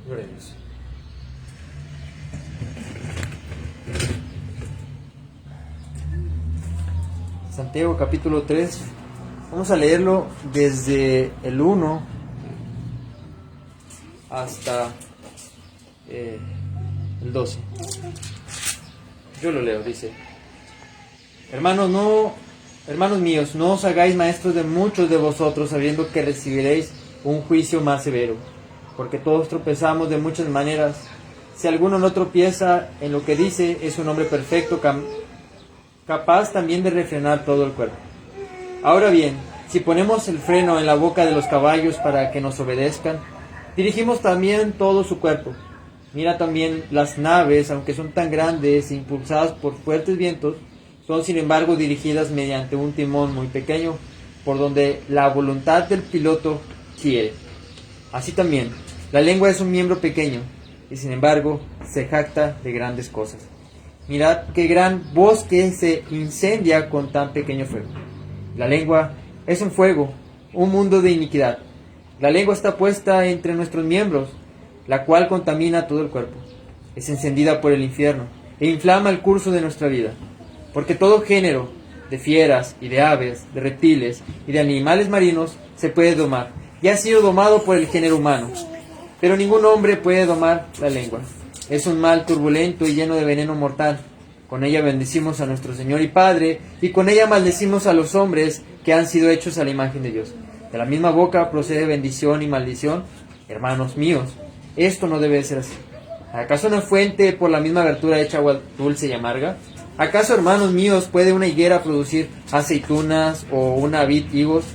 Oremos. Santiago capítulo 3, vamos a leerlo desde el 1 hasta el 12. Yo lo leo, dice: Hermanos míos, no os hagáis maestros de muchos de vosotros, sabiendo que recibiréis un juicio más severo, porque todos tropezamos de muchas maneras. Si alguno no tropieza en lo que dice, es un hombre perfecto, capaz también de refrenar todo el cuerpo. Ahora bien, si ponemos el freno en la boca de los caballos para que nos obedezcan, dirigimos también todo su cuerpo. Mira también las naves, aunque son tan grandes e impulsadas por fuertes vientos, son sin embargo dirigidas mediante un timón muy pequeño, por donde la voluntad del piloto quiere. Así también, la lengua es un miembro pequeño, y sin embargo se jacta de grandes cosas. Mirad qué gran bosque se incendia con tan pequeño fuego. La lengua es un fuego, un mundo de iniquidad. La lengua está puesta entre nuestros miembros, la cual contamina todo el cuerpo. Es encendida por el infierno e inflama el curso de nuestra vida. Porque todo género de fieras y de aves, de reptiles y de animales marinos se puede domar, y ha sido domado por el género humano. Pero ningún hombre puede domar la lengua. Es un mal turbulento y lleno de veneno mortal. Con ella bendecimos a nuestro Señor y Padre, y con ella maldecimos a los hombres que han sido hechos a la imagen de Dios. De la misma boca procede bendición y maldición. Hermanos míos, esto no debe ser así. ¿Acaso una fuente por la misma abertura echa agua dulce y amarga? ¿Acaso, hermanos míos, puede una higuera producir aceitunas o una vid higos?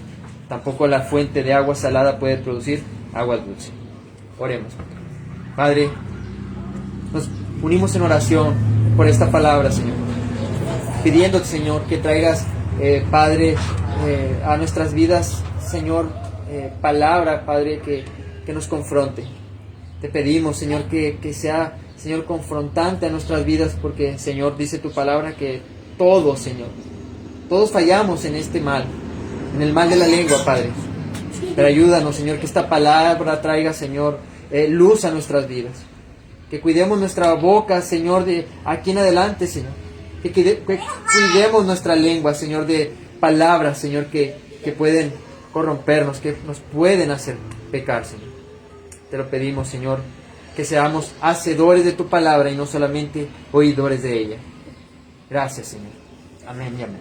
Tampoco la fuente de agua salada puede producir agua dulce. Oremos. Padre, nos unimos en oración por esta palabra, Señor, pidiéndote, Señor, que traigas, Padre, a nuestras vidas, Señor, palabra, Padre, que nos confronte. Te pedimos, Señor, que sea, Señor, confrontante a nuestras vidas, porque, Señor, dice tu palabra que todos, Señor, todos fallamos en este mal, en el mal de la lengua, Padre. Pero ayúdanos, Señor, que esta palabra traiga, Señor, luz a nuestras vidas. Que cuidemos nuestra boca, Señor, de aquí en adelante, Señor. Que cuidemos nuestra lengua, Señor, de palabras, Señor, que pueden corrompernos, que nos pueden hacer pecar, Señor. Te lo pedimos, Señor, que seamos hacedores de tu palabra y no solamente oidores de ella. Gracias, Señor. Amén y amén.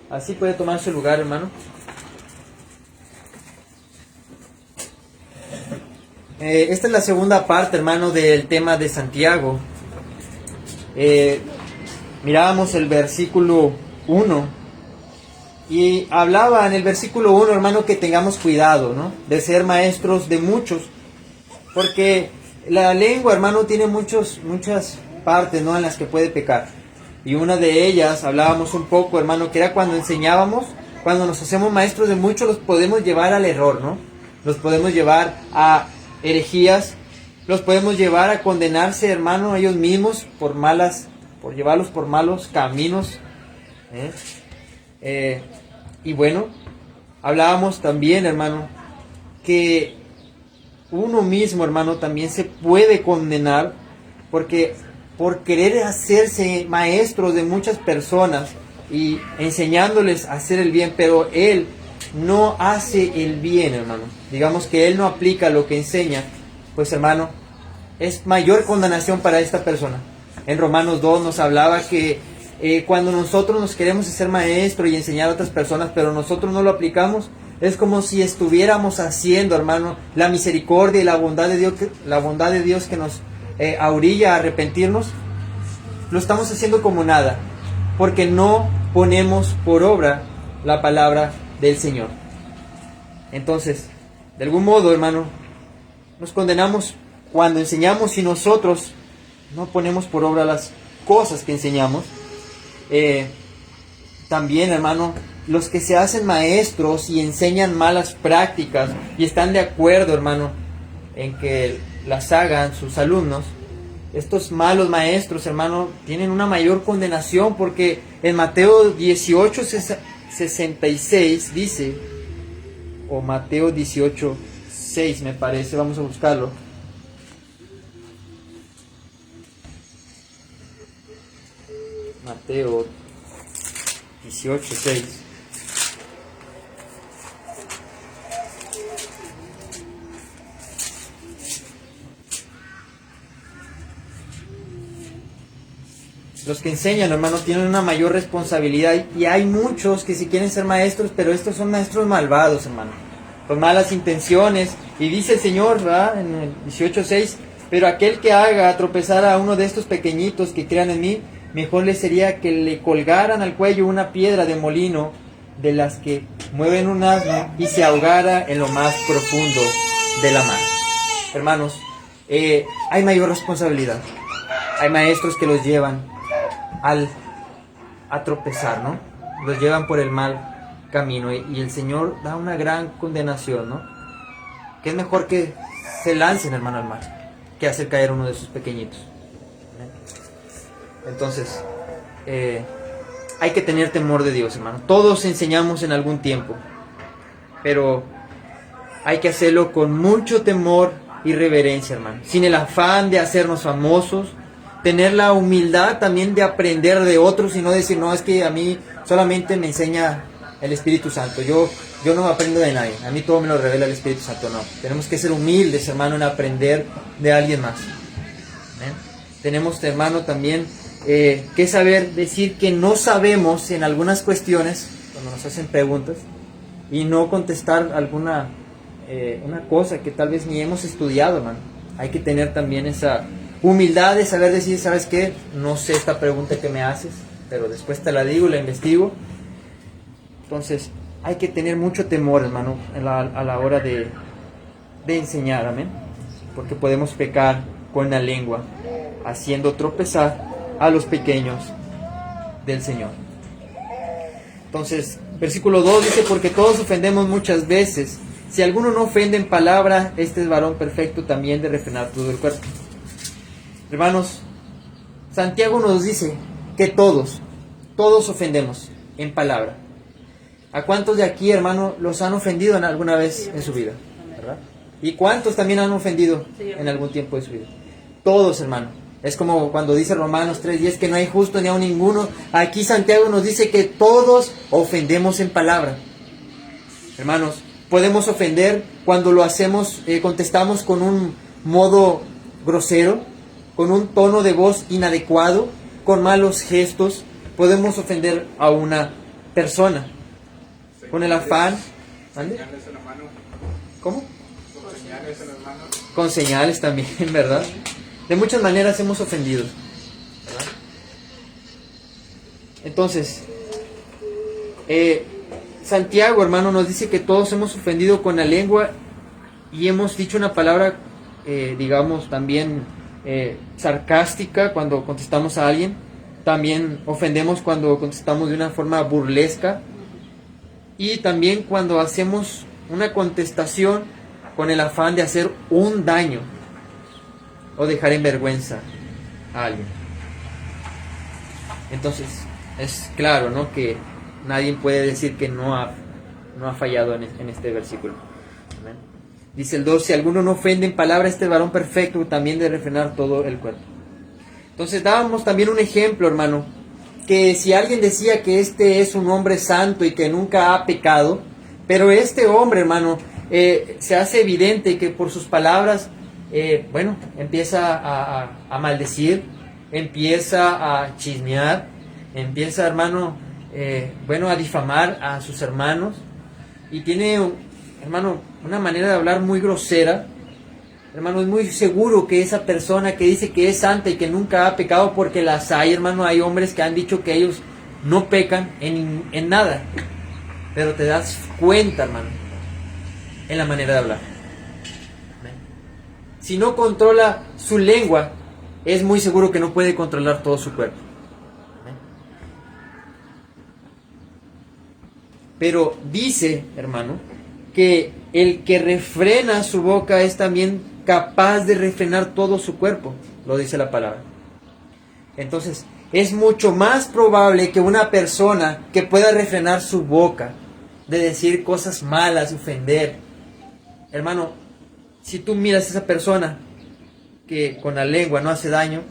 Así puede tomar su lugar, hermano. Esta es la segunda parte, hermano, del tema de Santiago. Mirábamos el versículo 1 y hablaba en el versículo 1, hermano, que tengamos cuidado, ¿no?, de ser maestros de muchos, porque la lengua, hermano, tiene muchas partes, ¿no?, en las que puede pecar. Y una de ellas, hablábamos un poco, hermano, que era cuando enseñábamos, cuando nos hacemos maestros de muchos, los podemos llevar al error, ¿no? Los podemos llevar a herejías, los podemos llevar a condenarse, hermano, a ellos mismos por llevarlos por malos caminos. Y bueno, hablábamos también, hermano, que uno mismo, hermano, también se puede condenar, porque por querer hacerse maestros de muchas personas y enseñándoles a hacer el bien, pero él no hace el bien, hermano, digamos que él no aplica lo que enseña, pues, hermano, es mayor condenación para esta persona. En Romanos 2 nos hablaba que cuando nosotros nos queremos hacer maestro y enseñar a otras personas, pero nosotros no lo aplicamos, es como si estuviéramos haciendo, hermano, la misericordia y la bondad de Dios que nos orilla a arrepentirnos, lo estamos haciendo como nada, porque no ponemos por obra la palabra del Señor. Entonces, de algún modo, hermano, nos condenamos cuando enseñamos y nosotros no ponemos por obra las cosas que enseñamos. También, hermano, los que se hacen maestros y enseñan malas prácticas y están de acuerdo, hermano, en que las hagan sus alumnos, estos malos maestros, hermano, tienen una mayor condenación, porque en Mateo 18:66 dice, o Mateo 18:6 me parece, vamos a buscarlo. Mateo 18:6. Los que enseñan, hermanos, tienen una mayor responsabilidad, y hay muchos que si quieren ser maestros, pero estos son maestros malvados, hermano, con malas intenciones. Y dice el Señor, ¿verdad?, en el 18:6, pero aquel que haga tropezar a uno de estos pequeñitos que crean en mí, mejor le sería que le colgaran al cuello una piedra de molino de las que mueven un asno y se ahogara en lo más profundo de la mar. Hermanos, hay mayor responsabilidad. Hay maestros que los llevan a tropezar, ¿no? Los llevan por el mal camino, y el Señor da una gran condenación, ¿no? Que es mejor que se lancen, hermano, al mar, que hacer caer uno de sus pequeñitos. Entonces, hay que tener temor de Dios, hermano. Todos enseñamos en algún tiempo, pero hay que hacerlo con mucho temor y reverencia, hermano, sin el afán de hacernos famosos. Tener la humildad también de aprender de otros y no decir, no, es que a mí solamente me enseña el Espíritu Santo, yo no aprendo de nadie, a mí todo me lo revela el Espíritu Santo. No, tenemos que ser humildes, hermano, en aprender de alguien más. Tenemos, hermano, también que saber decir que no sabemos en algunas cuestiones, cuando nos hacen preguntas, y no contestar alguna una cosa que tal vez ni hemos estudiado, hermano. Hay que tener también esa humildad de saber decir, ¿sabes qué? No sé esta pregunta que me haces, pero después te la digo, la investigo. Entonces, hay que tener mucho temor, hermano, a la hora de enseñar, amén. Porque podemos pecar con la lengua, haciendo tropezar a los pequeños del Señor. Entonces, versículo 2 dice, porque todos ofendemos muchas veces. Si alguno no ofende en palabra, este es varón perfecto, también de refrenar todo el cuerpo. Hermanos, Santiago nos dice que todos ofendemos en palabra. ¿A cuántos de aquí, hermano, los han ofendido en alguna vez en su vida? ¿Verdad? ¿Y cuántos también han ofendido en algún tiempo de su vida? Todos, hermano. Es como cuando dice Romanos 3:10 que no hay justo ni aun ninguno. Aquí Santiago nos dice que todos ofendemos en palabra. Hermanos, podemos ofender cuando lo hacemos, contestamos con un modo grosero, con un tono de voz inadecuado, con malos gestos. Podemos ofender a una persona con el afán. ¿Vale? ¿Cómo? Con señales en las manos. Con señales también, ¿verdad? De muchas maneras hemos ofendido, ¿verdad? Entonces, Santiago, hermano, nos dice que todos hemos ofendido con la lengua y hemos dicho una palabra, digamos, también sarcástica cuando contestamos a alguien. También ofendemos cuando contestamos de una forma burlesca. Y también cuando hacemos una contestación con el afán de hacer un daño o dejar en vergüenza a alguien. Entonces, es claro, ¿no?, que nadie puede decir que no ha fallado en este versículo. ¿Amén? Dice el 2, si alguno no ofende en palabra, este varón perfecto, también de refrenar todo el cuerpo. Entonces dábamos también un ejemplo, hermano, que si alguien decía que este es un hombre santo y que nunca ha pecado, pero este hombre, hermano, se hace evidente que por sus palabras, empieza a maldecir, empieza a chismear, empieza, hermano, a difamar a sus hermanos, y tiene, hermano, una manera de hablar muy grosera. Hermano, es muy seguro que esa persona que dice que es santa y que nunca ha pecado, porque las hay, hermano, hay hombres que han dicho que ellos no pecan en nada, pero te das cuenta, hermano, en la manera de hablar. Si no controla su lengua, es muy seguro que no puede controlar todo su cuerpo. Pero dice, hermano, que el que refrena su boca es también capaz de refrenar todo su cuerpo, lo dice la palabra. Entonces, es mucho más probable que una persona que pueda refrenar su boca de decir cosas malas, ofender. Hermano, si tú miras a esa persona que con la lengua no hace daño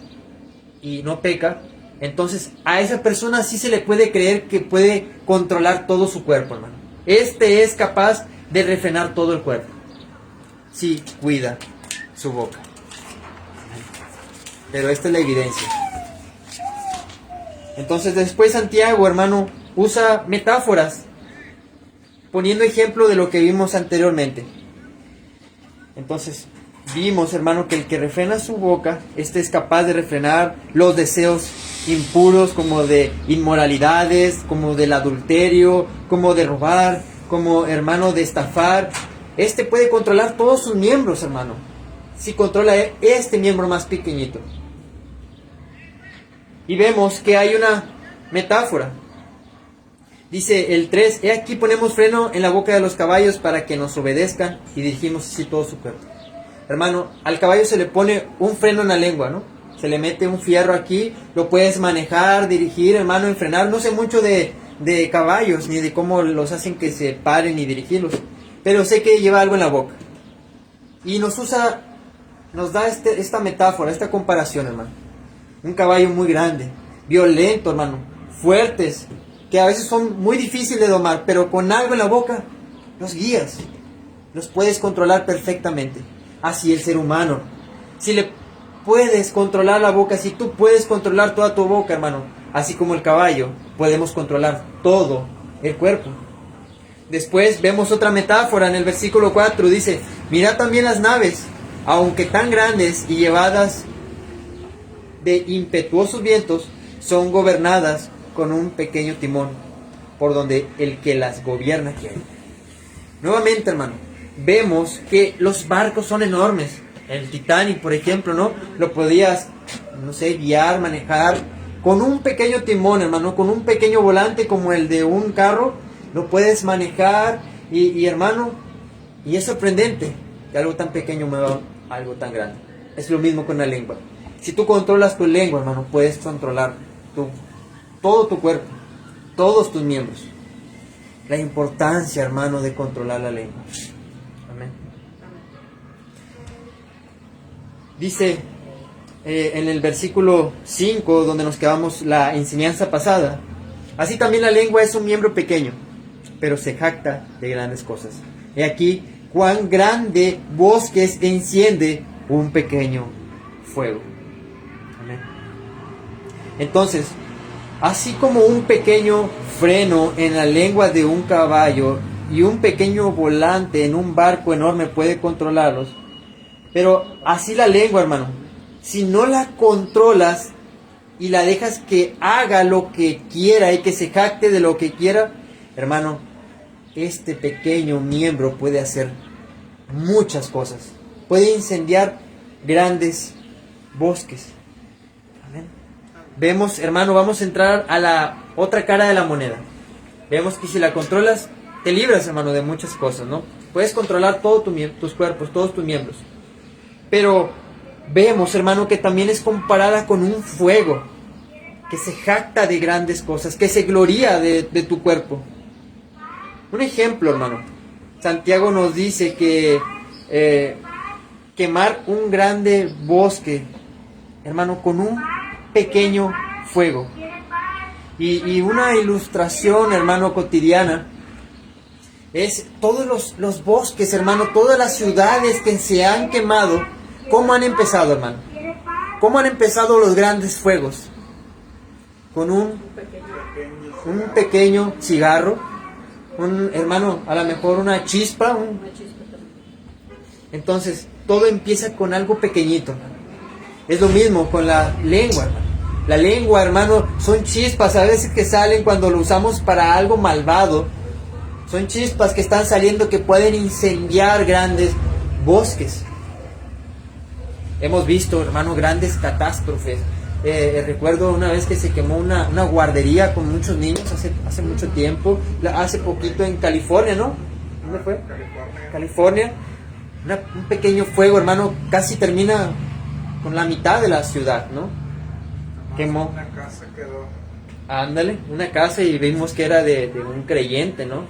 y no peca, Entonces, a esa persona sí se le puede creer que puede controlar todo su cuerpo, hermano. Este es capaz de refrenar todo el cuerpo. Sí, cuida su boca. Pero esta es la evidencia. Entonces, después Santiago, hermano, usa metáforas, poniendo ejemplo de lo que vimos anteriormente. Entonces, vimos, hermano, que el que refrena su boca, este es capaz de refrenar los deseos impuros, como de inmoralidades, como del adulterio, como de robar, como, hermano, de estafar. Este puede controlar todos sus miembros, hermano, si controla este miembro más pequeñito. Y vemos que hay una metáfora. Dice el 3, he aquí ponemos freno en la boca de los caballos para que nos obedezcan y dirigimos así todo su cuerpo. Hermano, al caballo se le pone un freno en la lengua, ¿no? Se le mete un fierro aquí, lo puedes manejar, dirigir, hermano, enfrenar. No sé mucho de caballos, ni de cómo los hacen que se paren y dirigirlos. Pero sé que lleva algo en la boca. Y nos da esta metáfora, esta comparación, hermano. Un caballo muy grande, violento, hermano, fuertes, que a veces son muy difíciles de domar, pero con algo en la boca los guías, los puedes controlar perfectamente. Así el ser humano, si le puedes controlar la boca, si tú puedes controlar toda tu boca, hermano, así como el caballo, podemos controlar todo el cuerpo. Después vemos otra metáfora en el versículo 4, dice, mirad también las naves, aunque tan grandes y llevadas de impetuosos vientos, son gobernadas con un pequeño timón, por donde el que las gobierna quiere. Nuevamente, hermano, vemos que los barcos son enormes. El Titanic, por ejemplo, ¿no? Lo podías, no sé, guiar, manejar con un pequeño timón, hermano, con un pequeño volante como el de un carro, lo puedes manejar y hermano, y es sorprendente que algo tan pequeño mueva algo tan grande. Es lo mismo con la lengua. Si tú controlas tu lengua, hermano, puedes controlar todo tu cuerpo, todos tus miembros. La importancia, hermano, de controlar la lengua. Amén. Dice en el versículo 5, donde nos quedamos la enseñanza pasada, así también la lengua es un miembro pequeño, pero se jacta de grandes cosas. He aquí cuán grande bosques enciende un pequeño fuego. Amén. Entonces, así como un pequeño freno en la lengua de un caballo y un pequeño volante en un barco enorme puede controlarlos, pero así la lengua, hermano, si no la controlas y la dejas que haga lo que quiera y que se jacte de lo que quiera, hermano, este pequeño miembro puede hacer muchas cosas. Puede incendiar grandes bosques. Amén. Vemos, hermano, vamos a entrar a la otra cara de la moneda. Vemos que si la controlas, te libras, hermano, de muchas cosas, ¿no? Puedes controlar todos tus cuerpos, todos tus miembros. Pero vemos, hermano, que también es comparada con un fuego que se jacta de grandes cosas, que se gloría de tu cuerpo. Un ejemplo, hermano. Santiago nos dice que quemar un grande bosque, hermano, con un pequeño fuego. Y una ilustración, hermano, cotidiana es todos los bosques, hermano, todas las ciudades que se han quemado. ¿Cómo han empezado, hermano? ¿Cómo han empezado los grandes fuegos? Con un pequeño cigarro, hermano, a lo mejor una chispa. Entonces, todo empieza con algo pequeñito. Es lo mismo con la lengua, hermano. La lengua, hermano, son chispas a veces que salen cuando lo usamos para algo malvado. Son chispas que están saliendo que pueden incendiar grandes bosques. Hemos visto, hermano, grandes catástrofes. Recuerdo una vez que se quemó una guardería con muchos niños hace mucho tiempo. Hace poquito en California, ¿no? ¿Dónde fue? California. Un pequeño fuego, hermano, casi termina con la mitad de la ciudad, ¿no? Quemó. Una casa quedó. Ándale, una casa y vimos que era de un creyente, ¿no?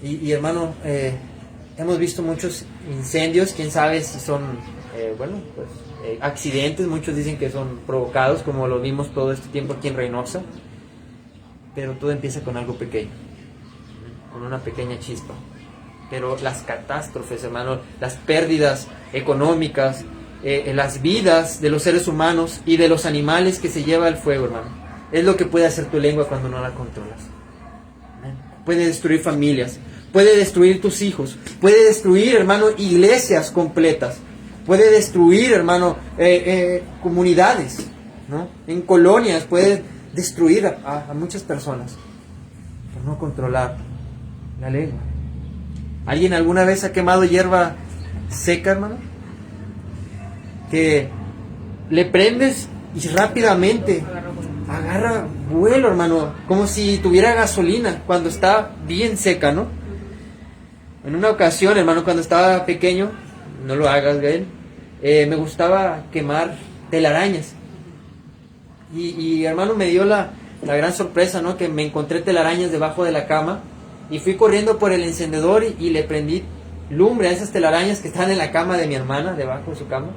Y hermano, hemos visto muchos incendios, quién sabe si son, accidentes, muchos dicen que son provocados, como lo vimos todo este tiempo aquí en Reynosa, pero todo empieza con algo pequeño, con una pequeña chispa. Pero las catástrofes, hermano, las pérdidas económicas, las vidas de los seres humanos y de los animales que se lleva el fuego, hermano, es lo que puede hacer tu lengua cuando no la controlas. Puede destruir familias, puede destruir tus hijos, puede destruir, hermano, iglesias completas, puede destruir, hermano, comunidades, ¿no? En colonias puede destruir a muchas personas por no controlar la lengua. ¿Alguien alguna vez ha quemado hierba seca, hermano? Que le prendes y rápidamente agarra vuelo, hermano, como si tuviera gasolina cuando está bien seca, ¿no? En una ocasión, hermano, cuando estaba pequeño, no lo hagas, Gael, me gustaba quemar telarañas. Y hermano, me dio la gran sorpresa, ¿no? Que me encontré telarañas debajo de la cama y fui corriendo por el encendedor y le prendí lumbre a esas telarañas que estaban en la cama de mi hermana, debajo de su cama.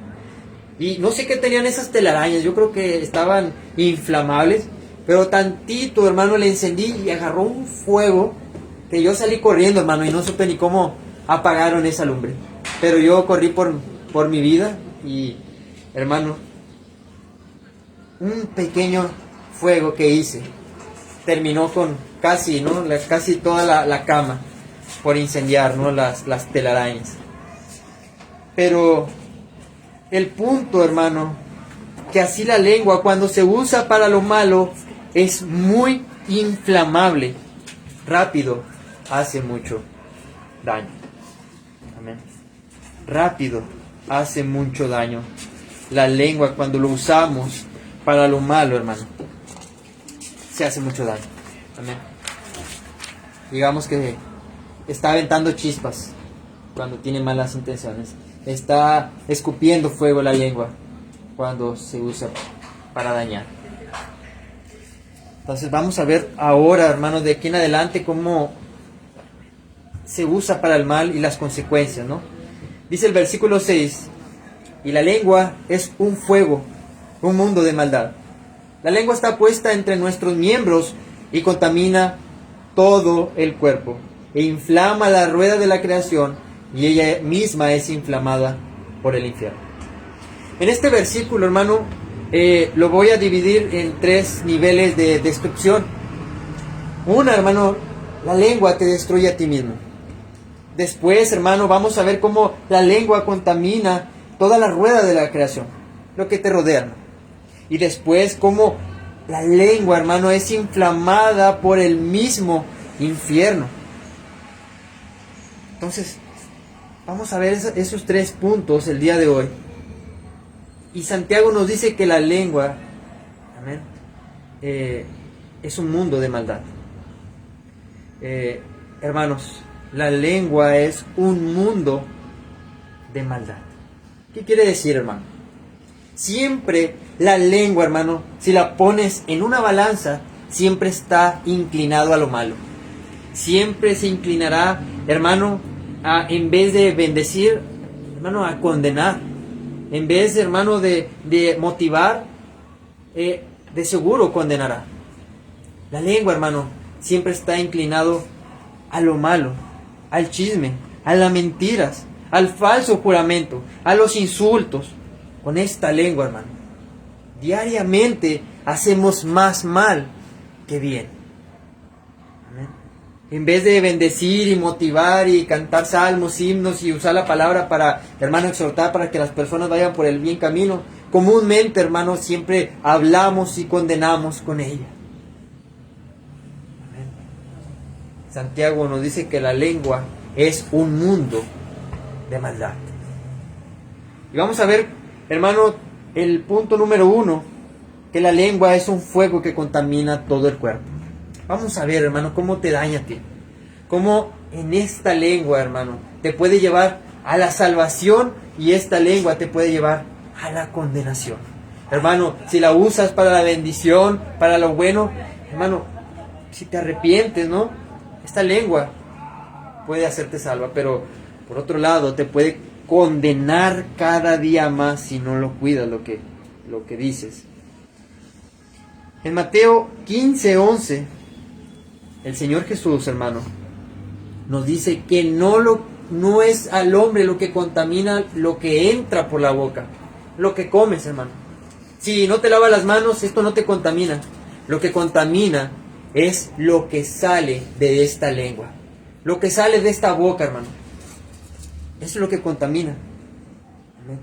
Y no sé qué tenían esas telarañas, yo creo que estaban inflamables, pero tantito, hermano, le encendí y agarró un fuego que yo salí corriendo, hermano, y no supe ni cómo apagaron esa lumbre. Pero yo corrí por mi vida y, hermano, un pequeño fuego que hice terminó con casi, ¿no? Casi toda la cama por incendiar, ¿no? Las telarañas. Pero el punto, hermano, que así la lengua cuando se usa para lo malo es muy inflamable, rápido, hace mucho daño. Amén. Rápido hace mucho daño. La lengua cuando lo usamos para lo malo, hermano, se hace mucho daño. Amén. Digamos que está aventando chispas cuando tiene malas intenciones. Está escupiendo fuego la lengua cuando se usa para dañar. Entonces vamos a ver ahora, hermanos, de aquí en adelante cómo se usa para el mal y las consecuencias, ¿no? Dice el versículo 6, y la lengua es un fuego, un mundo de maldad. La lengua está puesta entre nuestros miembros y contamina todo el cuerpo e inflama la rueda de la creación y ella misma es inflamada por el infierno. En este versículo, hermano, lo voy a dividir en 3 niveles de destrucción. Una, hermano, la lengua te destruye a ti mismo. Después, hermano, vamos a ver cómo la lengua contamina toda la rueda de la creación, lo que te rodea, hermano. Y después cómo la lengua, hermano, es inflamada por el mismo infierno. Entonces, vamos a ver esos 3 puntos el día de hoy. Y Santiago nos dice que la lengua, amén, es un mundo de maldad. Hermanos, la lengua es un mundo de maldad. ¿Qué quiere decir, hermano? Siempre la lengua, hermano, si la pones en una balanza, siempre está inclinado a lo malo. Siempre se inclinará, hermano, en vez de bendecir, hermano, a condenar. En vez, hermano, de motivar, de seguro condenará. La lengua, hermano, siempre está inclinado a lo malo, al chisme, a las mentiras, al falso juramento, a los insultos. Con esta lengua, hermano, diariamente hacemos más mal que bien. Amén. En vez de bendecir y motivar y cantar salmos, himnos y usar la palabra para, hermano, exhortar para que las personas vayan por el bien camino, comúnmente, hermano, siempre hablamos y condenamos con ella. Amén. Santiago nos dice que la lengua es un mundo de maldad. Y vamos a ver, hermano, el punto número 1, que la lengua es un fuego que contamina todo el cuerpo. Vamos a ver, hermano, cómo te daña a ti. Cómo en esta lengua, hermano, te puede llevar a la salvación y esta lengua te puede llevar a la condenación. Hermano, si la usas para la bendición, para lo bueno, hermano, si te arrepientes, ¿no? Esta lengua puede hacerte salva, pero por otro lado, te puede condenar cada día más si no lo cuidas lo que dices. En Mateo 15:11, el Señor Jesús, hermano, nos dice que no es al hombre lo que contamina lo que entra por la boca, lo que comes, hermano. Si no te lavas las manos, esto no te contamina. Lo que contamina es lo que sale de esta lengua, lo que sale de esta boca, hermano. Eso es lo que contamina. Amén.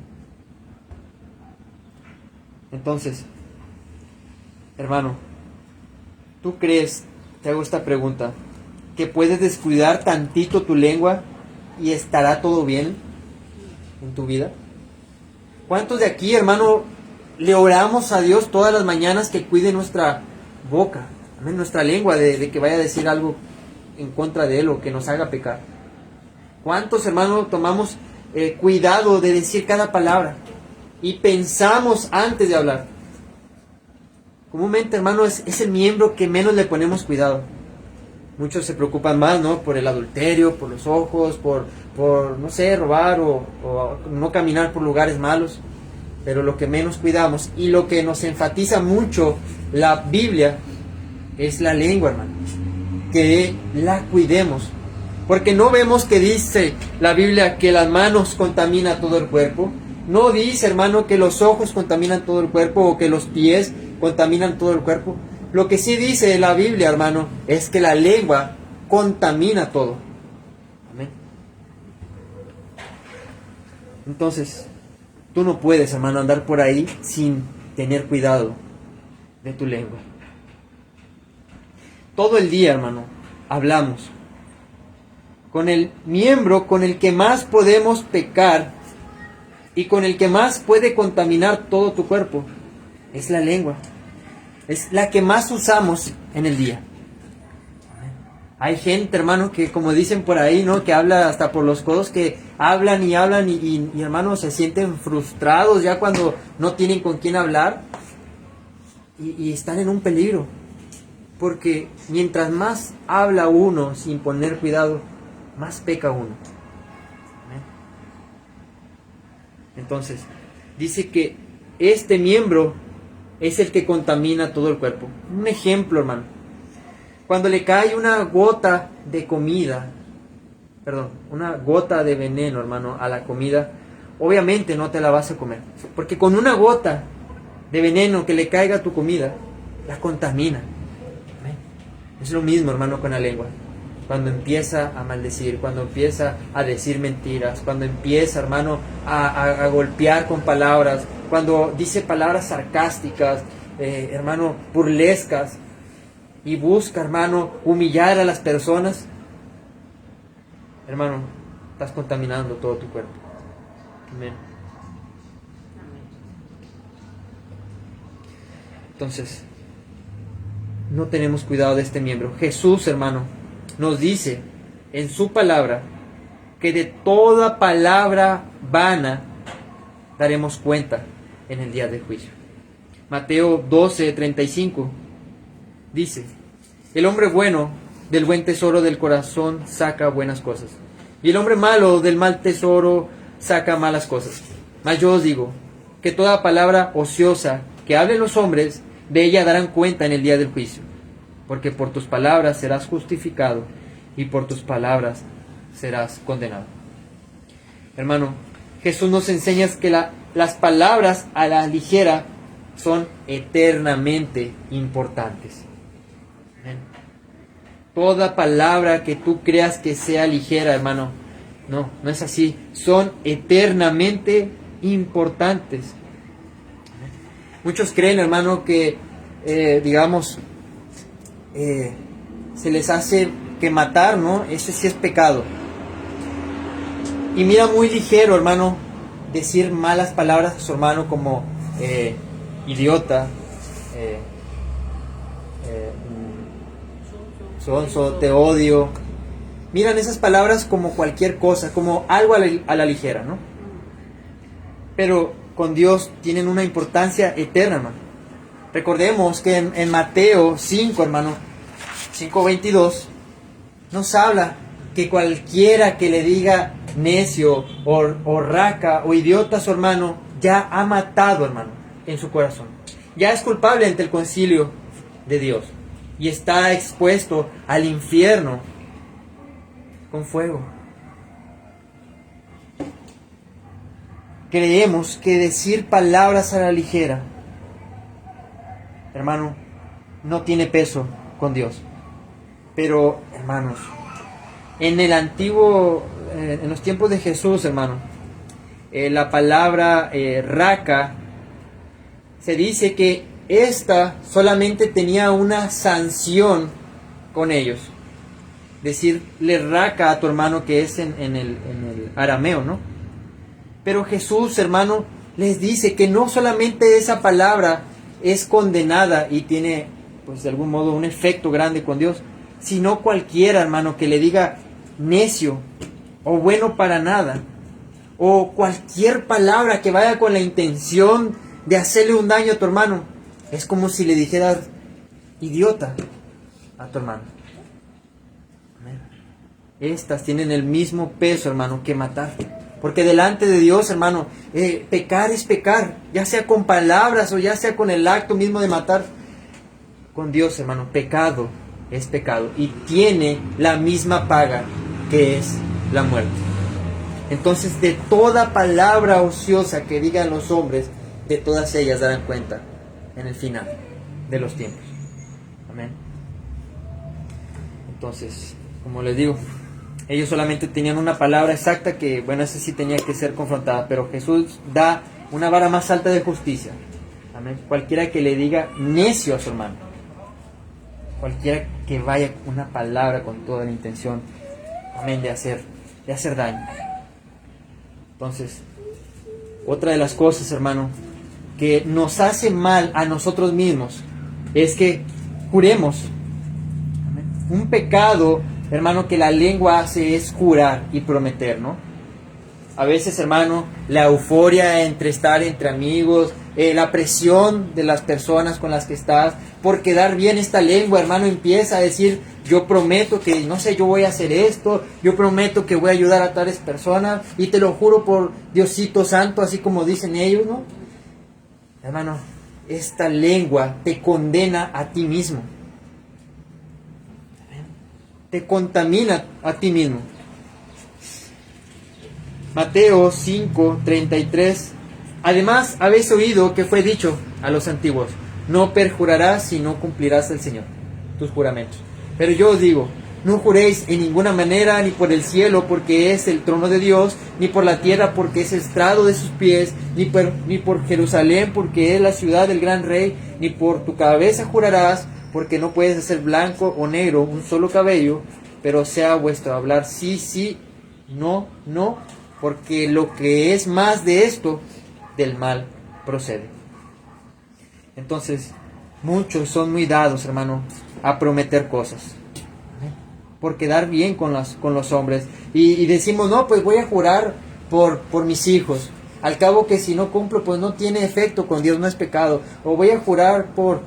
Entonces, hermano, ¿tú crees, te hago esta pregunta, que puedes descuidar tantito tu lengua y estará todo bien en tu vida? ¿Cuántos de aquí, hermano, le oramos a Dios todas las mañanas que cuide nuestra boca, amén, nuestra lengua, de que vaya a decir algo en contra de Él o que nos haga pecar? ¿Cuántos, hermanos, tomamos cuidado de decir cada palabra y pensamos antes de hablar? Comúnmente, hermano, es el miembro que menos le ponemos cuidado. Muchos se preocupan más, ¿no?, por el adulterio, por los ojos, por no sé, robar o no caminar por lugares malos. Pero lo que menos cuidamos y lo que nos enfatiza mucho la Biblia es la lengua, hermano. Que la cuidemos. Porque no vemos que dice la Biblia que las manos contaminan todo el cuerpo. No dice, hermano, que los ojos contaminan todo el cuerpo o que los pies contaminan todo el cuerpo. Lo que sí dice la Biblia, hermano, es que la lengua contamina todo. Amén. Entonces, tú no puedes, hermano, andar por ahí sin tener cuidado de tu lengua. Todo el día, hermano, hablamos con el miembro con el que más podemos pecar y con el que más puede contaminar todo tu cuerpo. Es la lengua. Es la que más usamos en el día. Hay gente, hermano, que como dicen por ahí, ¿no?, que habla hasta por los codos, que hablan y hermano, se sienten frustrados ya cuando no tienen con quién hablar y están en un peligro. Porque mientras más habla uno sin poner cuidado, más peca uno. Entonces, dice que este miembro es el que contamina todo el cuerpo. Un ejemplo, hermano. Cuando le cae una gota de comida, una gota de veneno, hermano, a la comida, obviamente no te la vas a comer. Porque con una gota de veneno que le caiga a tu comida, la contamina. Es lo mismo, hermano, con la lengua. Cuando empieza a maldecir, cuando empieza a decir mentiras, cuando empieza, hermano, a golpear con palabras, cuando dice palabras sarcásticas, hermano, burlescas, y busca, hermano, humillar a las personas, hermano, estás contaminando todo tu cuerpo. Amén. Entonces, no tenemos cuidado de este miembro. Jesús, hermano, nos dice en su palabra que de toda palabra vana daremos cuenta en el día del juicio. Mateo 12:35 dice: el hombre bueno del buen tesoro del corazón saca buenas cosas, y el hombre malo del mal tesoro saca malas cosas. Mas yo os digo que toda palabra ociosa que hablen los hombres, de ella darán cuenta en el día del juicio. Porque por tus palabras serás justificado y por tus palabras serás condenado. Hermano, Jesús nos enseña que las palabras a la ligera son eternamente importantes. Amén. Toda palabra que tú creas que sea ligera, hermano, no es así. Son eternamente importantes. Muchos creen, hermano, que, se les hace que matar, ¿no? Eso sí es pecado. Y mira muy ligero, hermano, decir malas palabras a su hermano como idiota, sonso, te odio. Miran esas palabras como cualquier cosa, como algo a la ligera, ¿no? Pero con Dios tienen una importancia eterna, hermano. Recordemos que en Mateo 5, hermano, 5:22, nos habla que cualquiera que le diga necio o raca o idiota a su hermano, ya ha matado, hermano, en su corazón. Ya es culpable ante el concilio de Dios y está expuesto al infierno con fuego. Creemos que decir palabras a la ligera, hermano, no tiene peso con Dios. Pero, hermanos, en los tiempos de Jesús, hermano, la palabra raca, se dice que esta solamente tenía una sanción con ellos. Decirle raca a tu hermano, que es en el arameo, ¿no? Pero Jesús, hermano, les dice que no solamente esa palabra es condenada y tiene, pues de algún modo, un efecto grande con Dios, sino cualquiera, hermano, que le diga necio o bueno para nada, o cualquier palabra que vaya con la intención de hacerle un daño a tu hermano, es como si le dijeras idiota a tu hermano. Estas tienen el mismo peso, hermano, que matar. Porque delante de Dios, hermano, pecar es pecar, ya sea con palabras o ya sea con el acto mismo de matar. Con Dios, hermano, pecado es pecado y tiene la misma paga, que es la muerte. Entonces, de toda palabra ociosa que digan los hombres, de todas ellas darán cuenta en el final de los tiempos. Amén. Entonces, como les digo, ellos solamente tenían una palabra exacta que, bueno, esa sí tenía que ser confrontada, pero Jesús da una vara más alta de justicia. Amén. Cualquiera que le diga necio a su hermano, cualquiera que vaya una palabra con toda la intención, amén, de hacer daño. Entonces, otra de las cosas, hermano, que nos hace mal a nosotros mismos es que juremos. Amén. Un pecado, hermano, que la lengua hace es jurar y prometer, ¿no? A veces, hermano, la euforia entre estar entre amigos, la presión de las personas con las que estás, por quedar bien esta lengua, hermano, empieza a decir, yo prometo que, no sé, yo voy a hacer esto, yo prometo que voy a ayudar a tales personas, y te lo juro por Diosito Santo, así como dicen ellos, ¿no? Hermano, esta lengua te condena a ti mismo. Te contamina a ti mismo. Mateo 5:33. Además, habéis oído que fue dicho a los antiguos, no perjurarás si no cumplirás al Señor tus juramentos. Pero yo os digo, no juréis en ninguna manera, ni por el cielo, porque es el trono de Dios, ni por la tierra, porque es el estrado de sus pies, ni por Jerusalén, porque es la ciudad del gran rey, ni por tu cabeza jurarás, porque no puedes hacer blanco o negro un solo cabello, pero sea vuestro hablar sí, sí, no, no, porque lo que es más de esto, del mal procede. Entonces, muchos son muy dados, hermano, a prometer cosas, por quedar bien con los hombres, y decimos, no, pues voy a jurar por mis hijos, al cabo que si no cumplo, pues no tiene efecto con Dios, no es pecado, o voy a jurar por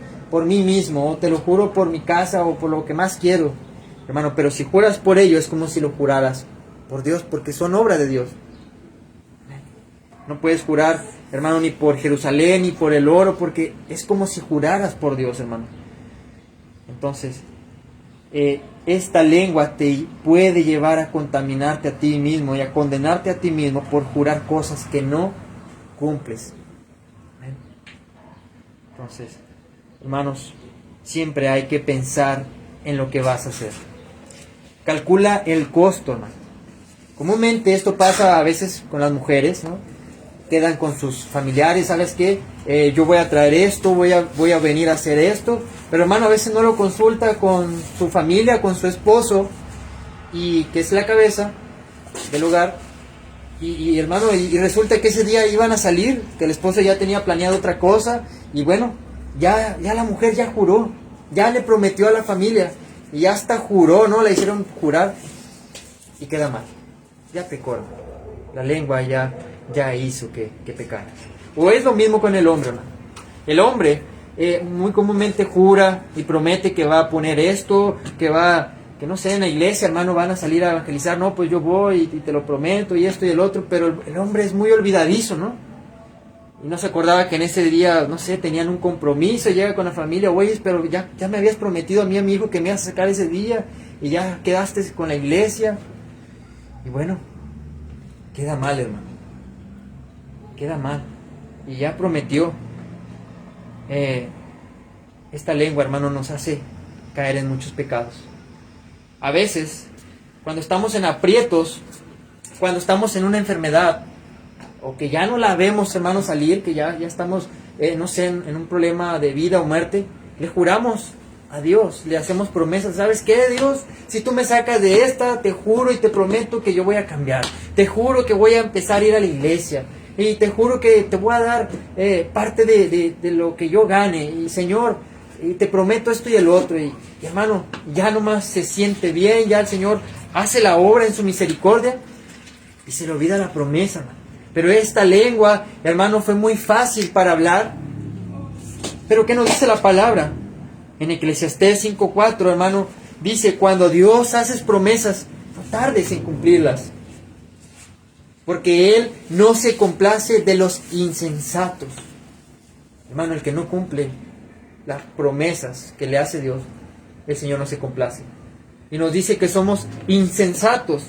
mí mismo, o te lo juro por mi casa, o por lo que más quiero, hermano, pero si juras por ello, es como si lo juraras por Dios, porque son obra de Dios. No puedes jurar, hermano, ni por Jerusalén, ni por el oro, porque es como si juraras por Dios, hermano. Entonces, esta lengua te puede llevar a contaminarte a ti mismo y a condenarte a ti mismo por jurar cosas que no cumples. Entonces, hermanos, siempre hay que pensar en lo que vas a hacer. Calcula el costo, hermano. Comúnmente esto pasa a veces con las mujeres, ¿no? Quedan con sus familiares, ¿sabes qué? Yo voy a traer esto, voy a venir a hacer esto, pero hermano, a veces no lo consulta con su familia, con su esposo, y que es la cabeza del hogar, y hermano, y resulta que ese día iban a salir, que el esposo ya tenía planeado otra cosa, y bueno, ya la mujer ya juró, ya le prometió a la familia, y ya hasta juró, ¿no? La hicieron jurar, y queda mal, ya pecó, la lengua ya hizo que pecara. O es lo mismo con el hombre, hermano. El hombre muy comúnmente jura y promete que va a poner esto, que va que no sé, en la iglesia, hermano, van a salir a evangelizar, no, pues yo voy y te lo prometo y esto y el otro, pero el hombre es muy olvidadizo, ¿no? Y no se acordaba que en ese día, no sé, tenían un compromiso, llega con la familia, oye, pero ya me habías prometido a mí, amigo, que me ibas a sacar ese día y ya quedaste con la iglesia. Y bueno, queda mal, hermano, queda mal. Y ya prometió. Esta lengua, hermano, nos hace caer en muchos pecados. A veces, cuando estamos en aprietos, cuando estamos en una enfermedad, o que ya no la vemos, hermano, salir, que ya estamos, no sé, en un problema de vida o muerte, le juramos a Dios, le hacemos promesas. ¿Sabes qué, Dios? Si tú me sacas de esta, te juro y te prometo que yo voy a cambiar. Te juro que voy a empezar a ir a la iglesia. Y te juro que te voy a dar parte de lo que yo gane. Y Señor, y te prometo esto y el otro. Y hermano, ya nomás se siente bien, ya el Señor hace la obra en su misericordia y se le olvida la promesa, hermano. Pero esta lengua, hermano, fue muy fácil para hablar. Pero ¿qué nos dice la palabra? En Eclesiastés 5:4, hermano, dice, cuando Dios hace promesas, no tardes en cumplirlas. Porque Él no se complace de los insensatos. Hermano, el que no cumple las promesas que le hace Dios, el Señor no se complace. Y nos dice que somos insensatos.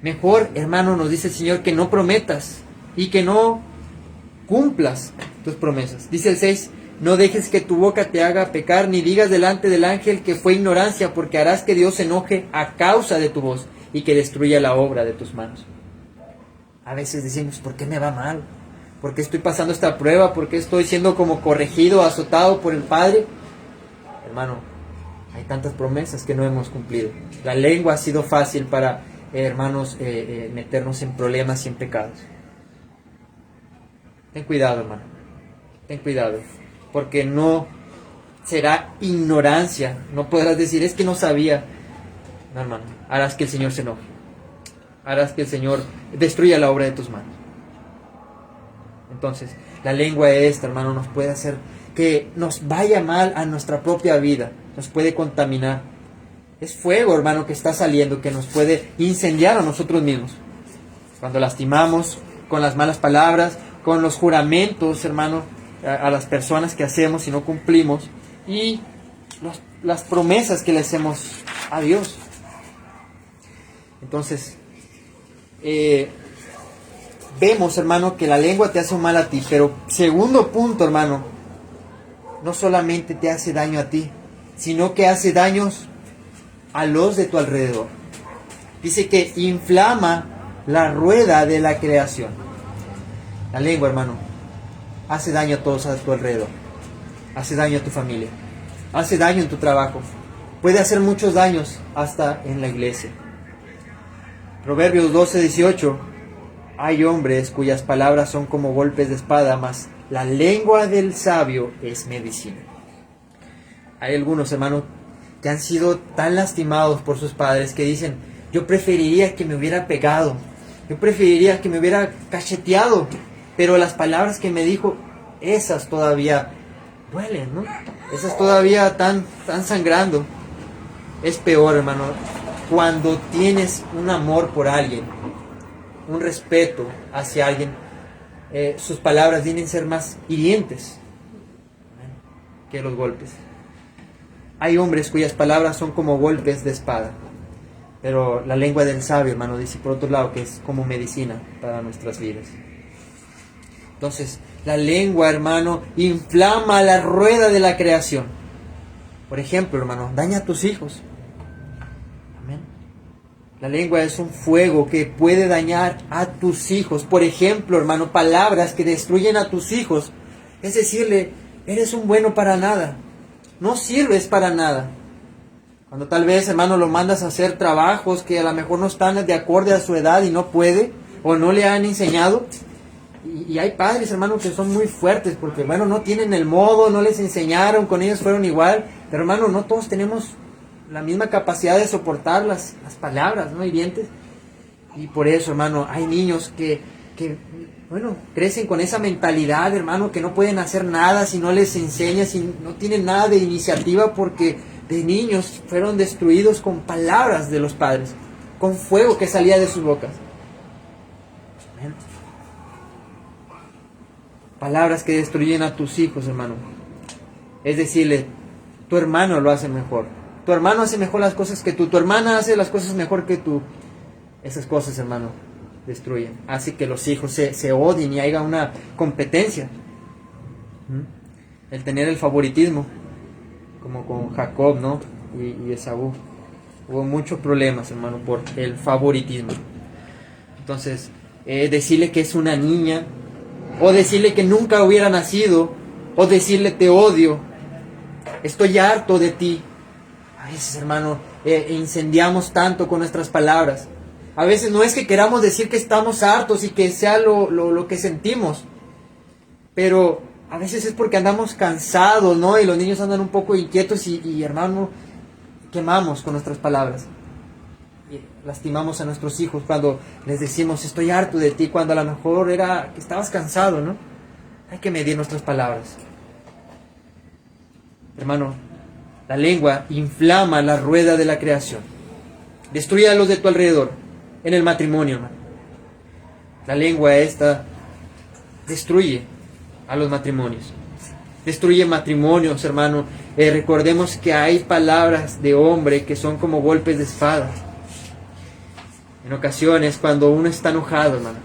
Mejor, hermano, nos dice el Señor que no prometas y que no cumplas tus promesas. Dice el 6, no dejes que tu boca te haga pecar, ni digas delante del ángel que fue ignorancia, porque harás que Dios se enoje a causa de tu voz y que destruya la obra de tus manos. A veces decimos, ¿por qué me va mal? ¿Por qué estoy pasando esta prueba? ¿Por qué estoy siendo como corregido, azotado por el Padre? Hermano, hay tantas promesas que no hemos cumplido. La lengua ha sido fácil para hermanos, meternos en problemas y en pecados. Ten cuidado, hermano. Ten cuidado. Porque no será ignorancia. No podrás decir, es que no sabía. No, hermano. Harás que el Señor se enoje. Harás que el Señor destruya la obra de tus manos. Entonces, la lengua esta, hermano, nos puede hacer que nos vaya mal a nuestra propia vida. Nos puede contaminar. Es fuego, hermano, que está saliendo, que nos puede incendiar a nosotros mismos. Cuando lastimamos con las malas palabras, con los juramentos, hermano, a las personas que hacemos y no cumplimos, y las promesas que le hacemos a Dios. Entonces, vemos, hermano, que la lengua te hace un mal a ti, pero segundo punto, hermano, no solamente te hace daño a ti, sino que hace daños a los de tu alrededor. Dice que inflama la rueda de la creación. La lengua, hermano, hace daño a todos a tu alrededor. Hace daño a tu familia. Hace daño en tu trabajo. Puede hacer muchos daños hasta en la iglesia. Proverbios 12:18. Hay hombres cuyas palabras son como golpes de espada, mas la lengua del sabio es medicina. Hay algunos, hermanos, que han sido tan lastimados por sus padres que dicen, yo preferiría que me hubiera pegado, yo preferiría que me hubiera cacheteado, pero las palabras que me dijo, esas todavía duelen, ¿no? Esas todavía están sangrando. Es peor, hermano, cuando tienes un amor por alguien, un respeto hacia alguien, sus palabras tienen que ser más hirientes que los golpes. Hay hombres cuyas palabras son como golpes de espada, pero la lengua del sabio, hermano, dice por otro lado que es como medicina para nuestras vidas. Entonces, la lengua, hermano, inflama la rueda de la creación. Por ejemplo, hermano, daña a tus hijos. Amén. La lengua es un fuego que puede dañar a tus hijos. Por ejemplo, hermano, palabras que destruyen a tus hijos. Es decirle, eres un bueno para nada. No sirves para nada. Cuando tal vez, hermano, lo mandas a hacer trabajos que a lo mejor no están de acorde a su edad y no puede, o no le han enseñado. Y hay padres, hermano, que son muy fuertes porque, bueno, no tienen el modo, no les enseñaron, con ellos fueron igual. Pero, hermano, no todos tenemos la misma capacidad de soportar las palabras, ¿no? Hirientes. Y por eso, hermano, hay niños que bueno, crecen con esa mentalidad, hermano, que no pueden hacer nada si no les enseñas, si no tienen nada de iniciativa, porque de niños fueron destruidos con palabras de los padres, con fuego que salía de sus bocas. Amén. Palabras que destruyen a tus hijos, hermano. Es decirle, tu hermano lo hace mejor. Tu hermano hace mejor las cosas que tú. Tu hermana hace las cosas mejor que tú. Esas cosas, hermano, destruyen. Hace que los hijos se odien y haya una competencia. El tener el favoritismo, como con Jacob, ¿no? Y Esaú. Hubo muchos problemas, hermano, por el favoritismo. Entonces, decirle que es una niña, o decirle que nunca hubiera nacido, o decirle te odio, estoy harto de ti. A veces, hermano, incendiamos tanto con nuestras palabras. A veces no es que queramos decir que estamos hartos y que sea lo que sentimos, pero a veces es porque andamos cansados, ¿no? Y los niños andan un poco inquietos y hermano, quemamos con nuestras palabras. Y lastimamos a nuestros hijos cuando les decimos estoy harto de ti, cuando a lo mejor era que estabas cansado, ¿no? Hay que medir nuestras palabras. Hermano, la lengua inflama la rueda de la creación. Destruye a los de tu alrededor. En el matrimonio, hermano. La lengua esta destruye a los matrimonios. Destruye matrimonios, hermano. Recordemos que hay palabras de hombre que son como golpes de espada. En ocasiones, cuando uno está enojado, hermano,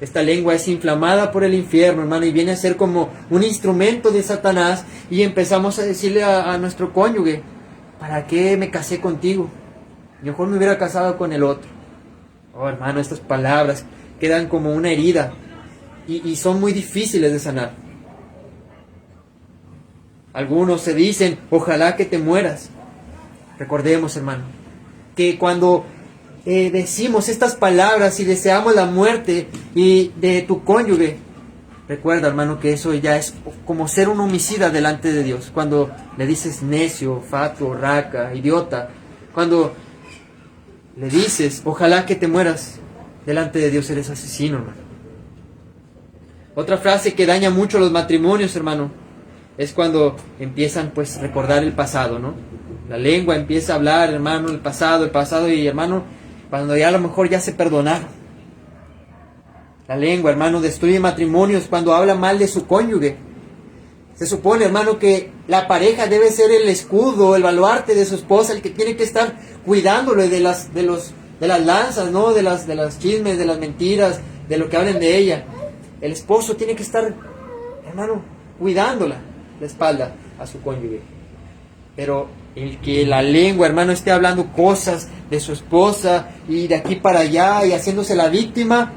esta lengua es inflamada por el infierno, hermano, y viene a ser como un instrumento de Satanás, y empezamos a decirle a nuestro cónyuge, ¿para qué me casé contigo? Mejor me hubiera casado con el otro. Oh, hermano, estas palabras quedan como una herida y son muy difíciles de sanar. Algunos se dicen, ojalá que te mueras. Recordemos, hermano, que cuando decimos estas palabras y deseamos la muerte y de tu cónyuge, recuerda, hermano, que eso ya es como ser un homicida delante de Dios. Cuando le dices necio, fatuo, raca, idiota, cuando le dices, ojalá que te mueras, delante de Dios eres asesino, hermano. Otra frase que daña mucho los matrimonios, hermano, es cuando empiezan, pues, a recordar el pasado, ¿no? La lengua empieza a hablar, hermano, el pasado, y, hermano, cuando ya a lo mejor ya se perdonaron. La lengua, hermano, destruye matrimonios cuando habla mal de su cónyuge. Se supone, hermano, que la pareja debe ser el escudo, el baluarte de su esposa, el que tiene que estar cuidándole de las lanzas, ¿no? De las chismes, de las mentiras, de lo que hablen de ella. El esposo tiene que estar, hermano, cuidándola la espalda a su cónyuge. Pero el que la lengua, hermano, esté hablando cosas de su esposa y de aquí para allá y haciéndose la víctima,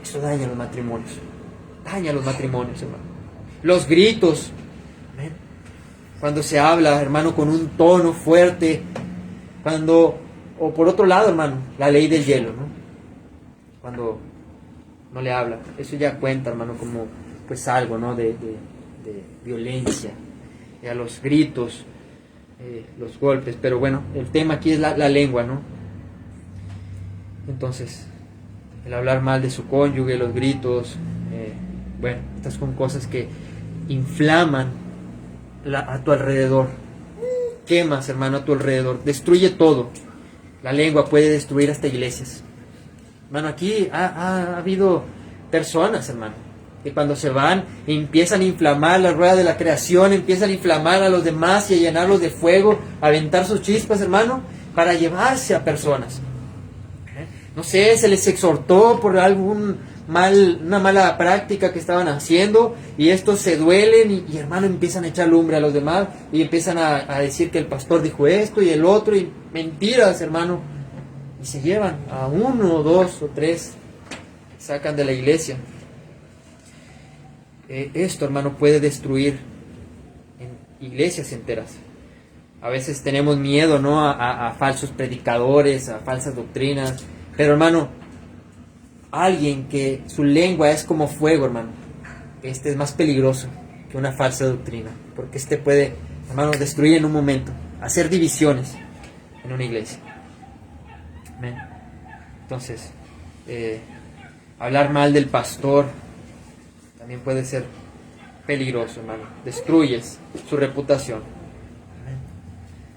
eso daña los matrimonios. Daña los matrimonios, hermano. Los gritos, ¿ven? Cuando se habla, hermano, con un tono fuerte, o por otro lado, hermano, la ley del hielo, ¿no? Cuando no le habla, eso ya cuenta, hermano, como pues algo, ¿no? De violencia, a los gritos, los golpes, pero bueno, el tema aquí es la lengua, ¿no? Entonces, el hablar mal de su cónyuge, los gritos, bueno, estas son cosas que inflaman a tu alrededor. Quemas, hermano, a tu alrededor. Destruye todo. La lengua puede destruir hasta iglesias. Hermano, aquí ha habido personas, hermano, que cuando se van empiezan a inflamar la rueda de la creación, empiezan a inflamar a los demás y a llenarlos de fuego, a aventar sus chispas, hermano, para llevarse a personas. No sé, se les exhortó por una mala práctica que estaban haciendo y estos se duelen y hermano empiezan a echar lumbre a los demás y empiezan a decir que el pastor dijo esto y el otro y mentiras, hermano, y se llevan a 1, 2 o 3, sacan de la iglesia. Esto, hermano, puede destruir en iglesias enteras. A veces tenemos miedo, ¿no? A falsos predicadores, a falsas doctrinas. Pero, hermano, alguien que su lengua es como fuego, hermano, este es más peligroso que una falsa doctrina. Porque este puede, hermano, destruir en un momento, hacer divisiones en una iglesia. Amén. Entonces, hablar mal del pastor también puede ser peligroso, hermano. Destruyes su reputación. Amén.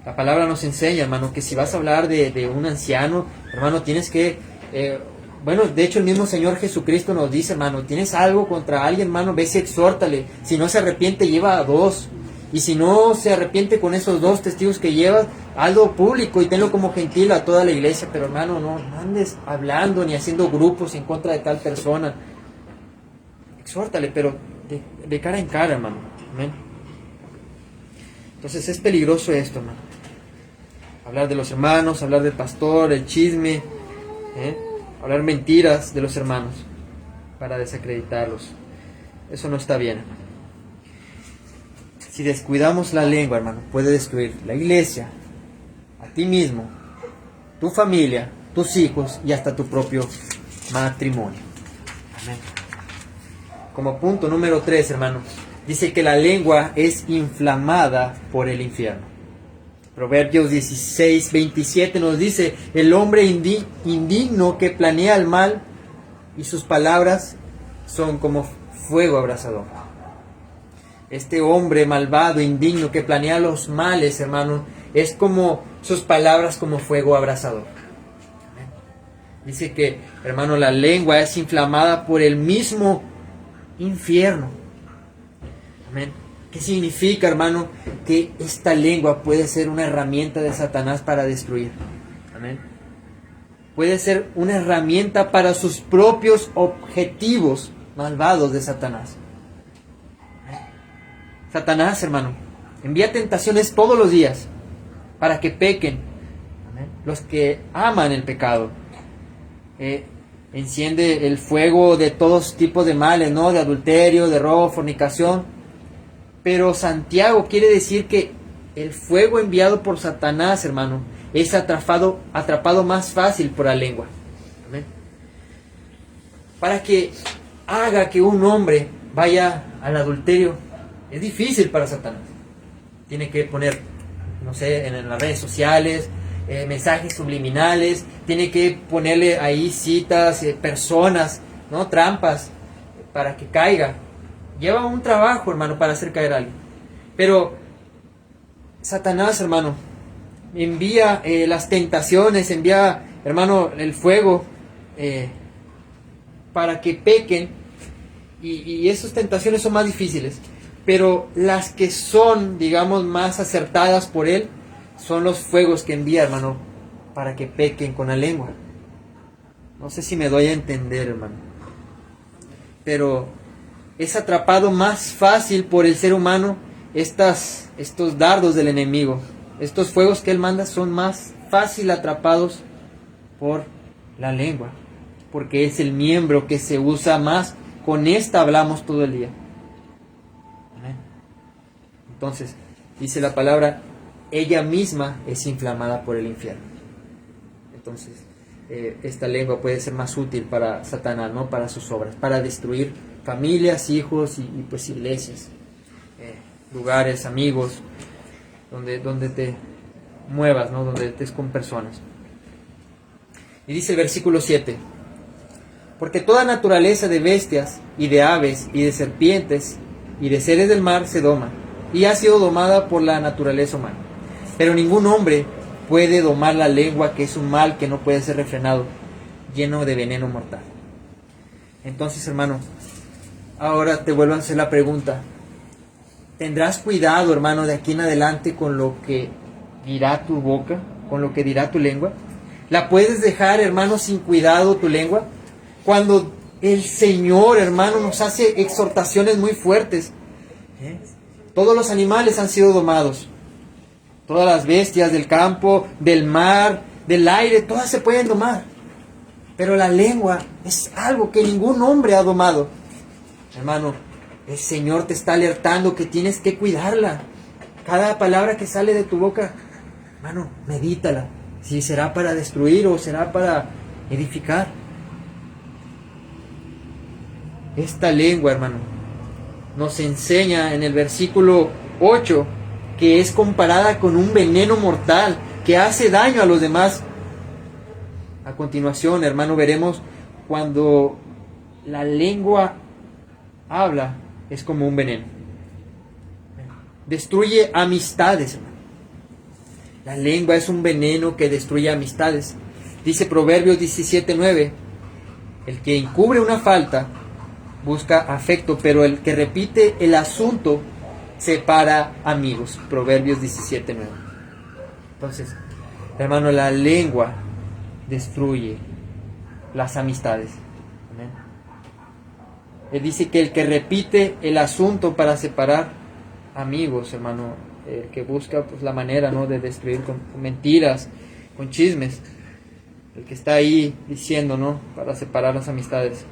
La palabra nos enseña, hermano, que si vas a hablar de un anciano, hermano, tienes que... bueno, de hecho el mismo Señor Jesucristo nos dice, hermano, tienes algo contra alguien, hermano, ve y exhórtale. Si no se arrepiente, lleva a 2. Y si no se arrepiente con esos 2 testigos que llevas, hazlo público y tenlo como gentil a toda la iglesia. Pero hermano, no andes hablando ni haciendo grupos en contra de tal persona. Exhórtale, pero de cara en cara, hermano. Amén. Entonces es peligroso esto, hermano. Hablar de los hermanos, hablar del pastor, el chisme, hablar mentiras de los hermanos para desacreditarlos. Eso no está bien, hermano. Si descuidamos la lengua, hermano, puede destruir la iglesia, a ti mismo, tu familia, tus hijos y hasta tu propio matrimonio. Amén. Como punto número 3, hermano, dice que la lengua es inflamada por el infierno. Proverbios 16:27 nos dice, el hombre indigno que planea el mal y sus palabras son como fuego abrasador. Este hombre malvado, indigno, que planea los males, hermano, es como sus palabras como fuego abrasador. Amén. Dice que, hermano, la lengua es inflamada por el mismo infierno. Amén. ¿Qué significa, hermano? Que esta lengua puede ser una herramienta de Satanás para destruir. Amén. Puede ser una herramienta para sus propios objetivos malvados de Satanás. Satanás, hermano, envía tentaciones todos los días para que pequen. Amén. Los que aman el pecado. Enciende el fuego de todos tipos de males, ¿no? De adulterio, de robo, fornicación. Pero Santiago quiere decir que el fuego enviado por Satanás, hermano, es atrapado más fácil por la lengua. Amén. Para que haga que un hombre vaya al adulterio, es difícil para Satanás. Tiene que poner, no sé, en las redes sociales, mensajes subliminales, tiene que ponerle ahí citas, personas, ¿no? Trampas, para que caiga. Lleva un trabajo, hermano, para hacer caer a alguien. Pero Satanás, hermano, envía las tentaciones, envía, hermano, el fuego para que pequen. Y esas tentaciones son más difíciles. Pero las que son, digamos, más acertadas por él, son los fuegos que envía, hermano, para que pequen con la lengua. No sé si me doy a entender, hermano. Pero es atrapado más fácil por el ser humano estos dardos del enemigo. Estos fuegos que él manda son más fácil atrapados por la lengua. Porque es el miembro que se usa más. Con esta hablamos todo el día. Amén. Entonces, dice la palabra, ella misma es inflamada por el infierno. Entonces, esta lengua puede ser más útil para Satanás, ¿no? Para sus obras, para destruir familias, hijos y pues iglesias, lugares, amigos, donde te muevas, ¿no? Donde estés con personas. Y dice el versículo 7, porque toda naturaleza de bestias y de aves y de serpientes y de seres del mar se doma y ha sido domada por la naturaleza humana. Pero ningún hombre puede domar la lengua, que es un mal que no puede ser refrenado, lleno de veneno mortal. Entonces, hermano, ahora te vuelvo a hacer la pregunta. ¿Tendrás cuidado, hermano, de aquí en adelante con lo que dirá tu boca, con lo que dirá tu lengua? ¿La puedes dejar, hermano, sin cuidado tu lengua? Cuando el Señor, hermano, nos hace exhortaciones muy fuertes. Todos los animales han sido domados. Todas las bestias del campo, del mar, del aire, todas se pueden domar. Pero la lengua es algo que ningún hombre ha domado. Hermano, el Señor te está alertando que tienes que cuidarla. Cada palabra que sale de tu boca, hermano, medítala. Si será para destruir o será para edificar. Esta lengua, hermano, nos enseña en el versículo 8 que es comparada con un veneno mortal que hace daño a los demás. A continuación, hermano, veremos cuando la lengua habla, es como un veneno. Destruye amistades, hermano. La lengua es un veneno que destruye amistades. Dice Proverbios 17:9, el que encubre una falta busca afecto, pero el que repite el asunto separa amigos. Proverbios 17:9. Entonces, hermano, la lengua destruye las amistades. Amén. Él dice que el que repite el asunto para separar amigos, hermano, el que busca pues la manera, ¿no?, de destruir con mentiras, con chismes, el que está ahí diciendo, ¿no?, para separar las amistades,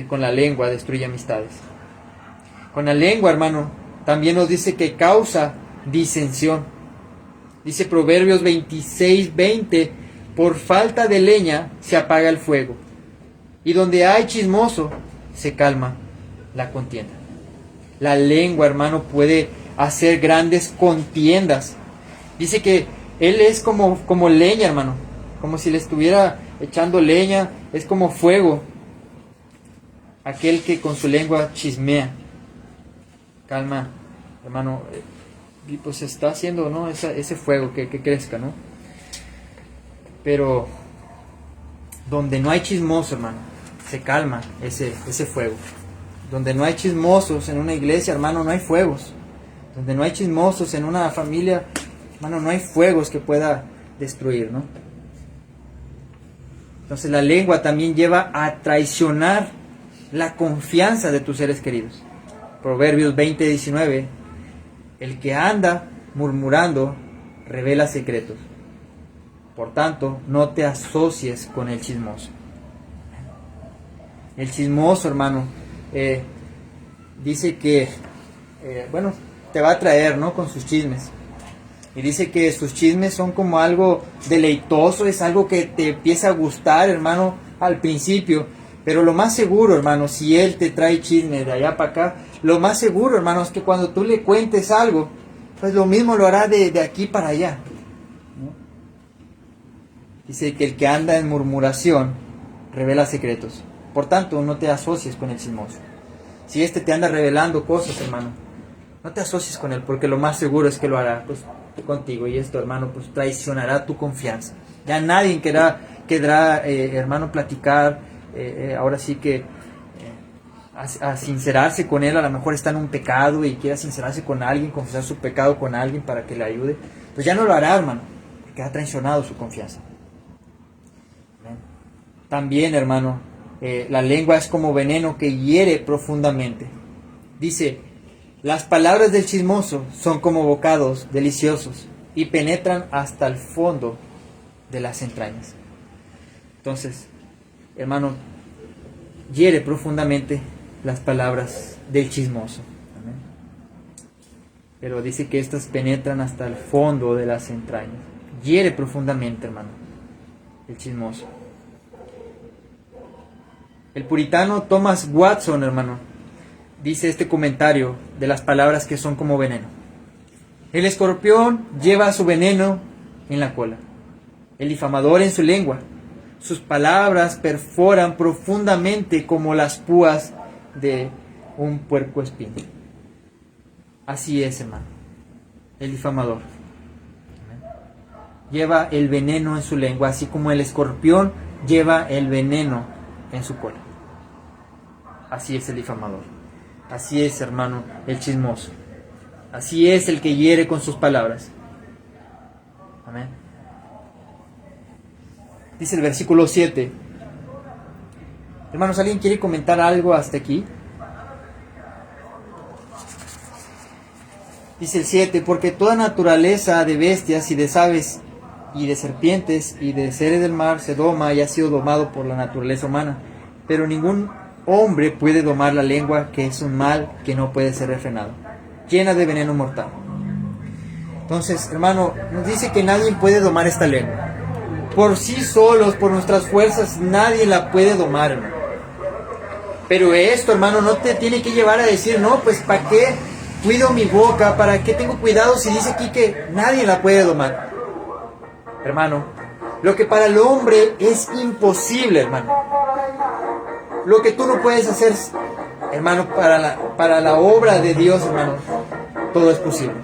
con la lengua destruye amistades. Con la lengua, hermano, también nos dice que causa disensión. Dice Proverbios 26:20, por falta de leña se apaga el fuego, y donde hay chismoso se calma la contienda. La lengua, hermano, puede hacer grandes contiendas. Dice que él es como leña, hermano, como si le estuviera echando leña, es como fuego, aquel que con su lengua chismea. Calma, hermano, y pues está haciendo, ¿no?, ese fuego que crezca, ¿no? Pero donde no hay chismoso, hermano, se calma ese fuego. Donde no hay chismosos en una iglesia, hermano, no hay fuegos. Donde no hay chismosos en una familia, hermano, no hay fuegos que pueda destruir, ¿no? Entonces la lengua también lleva a traicionar la confianza de tus seres queridos. Proverbios 20:19, el que anda murmurando revela secretos. Por tanto, no te asocies con el chismoso. El chismoso, hermano, dice que, te va a traer, ¿no?, con sus chismes. Y dice que sus chismes son como algo deleitoso, es algo que te empieza a gustar, hermano, al principio. Pero lo más seguro, hermano, si él te trae chisme de allá para acá, lo más seguro, hermano, es que cuando tú le cuentes algo, pues lo mismo lo hará de aquí para allá, ¿no? Dice que el que anda en murmuración revela secretos. Por tanto, no te asocies con el chismoso. Si te anda revelando cosas, hermano, no te asocies con él, porque lo más seguro es que lo hará pues contigo, y esto, hermano, pues traicionará tu confianza. Ya nadie querrá, hermano, platicar, ahora sí que a sincerarse con él. A lo mejor está en un pecado y quiera sincerarse con alguien, confesar su pecado con alguien para que le ayude, pues ya no lo hará, hermano, porque ha traicionado su confianza. También, hermano, la lengua es como veneno que hiere profundamente. Dice, las palabras del chismoso son como bocados deliciosos y penetran hasta el fondo de las entrañas. Entonces, hermano, hiere profundamente las palabras del chismoso. Amén. Pero dice que estas penetran hasta el fondo de las entrañas. Hiere profundamente, hermano, el chismoso. El puritano Thomas Watson, hermano, dice este comentario de las palabras que son como veneno. El escorpión lleva su veneno en la cola, el difamador en su lengua. Sus palabras perforan profundamente como las púas de un puercoespín. Así es, hermano, el difamador. Lleva el veneno en su lengua, así como el escorpión lleva el veneno en su cola. Así es el difamador. Así es, hermano, el chismoso. Así es el que hiere con sus palabras. Amén. Dice el versículo 7. Hermanos, ¿alguien quiere comentar algo hasta aquí? Dice el 7, porque toda naturaleza de bestias y de aves y de serpientes y de seres del mar se doma y ha sido domado por la naturaleza humana, pero ningún hombre puede domar la lengua, que es un mal que no puede ser refrenado, llena de veneno mortal. Entonces, hermano, nos dice que nadie puede domar esta lengua. Por sí solos, por nuestras fuerzas, nadie la puede domar, hermano. Pero esto, hermano, no te tiene que llevar a decir, no, pues ¿para qué cuido mi boca? ¿Para qué tengo cuidado si dice aquí que nadie la puede domar? Hermano, lo que para el hombre es imposible, hermano, lo que tú no puedes hacer, hermano, para la obra de Dios, hermano, todo es posible.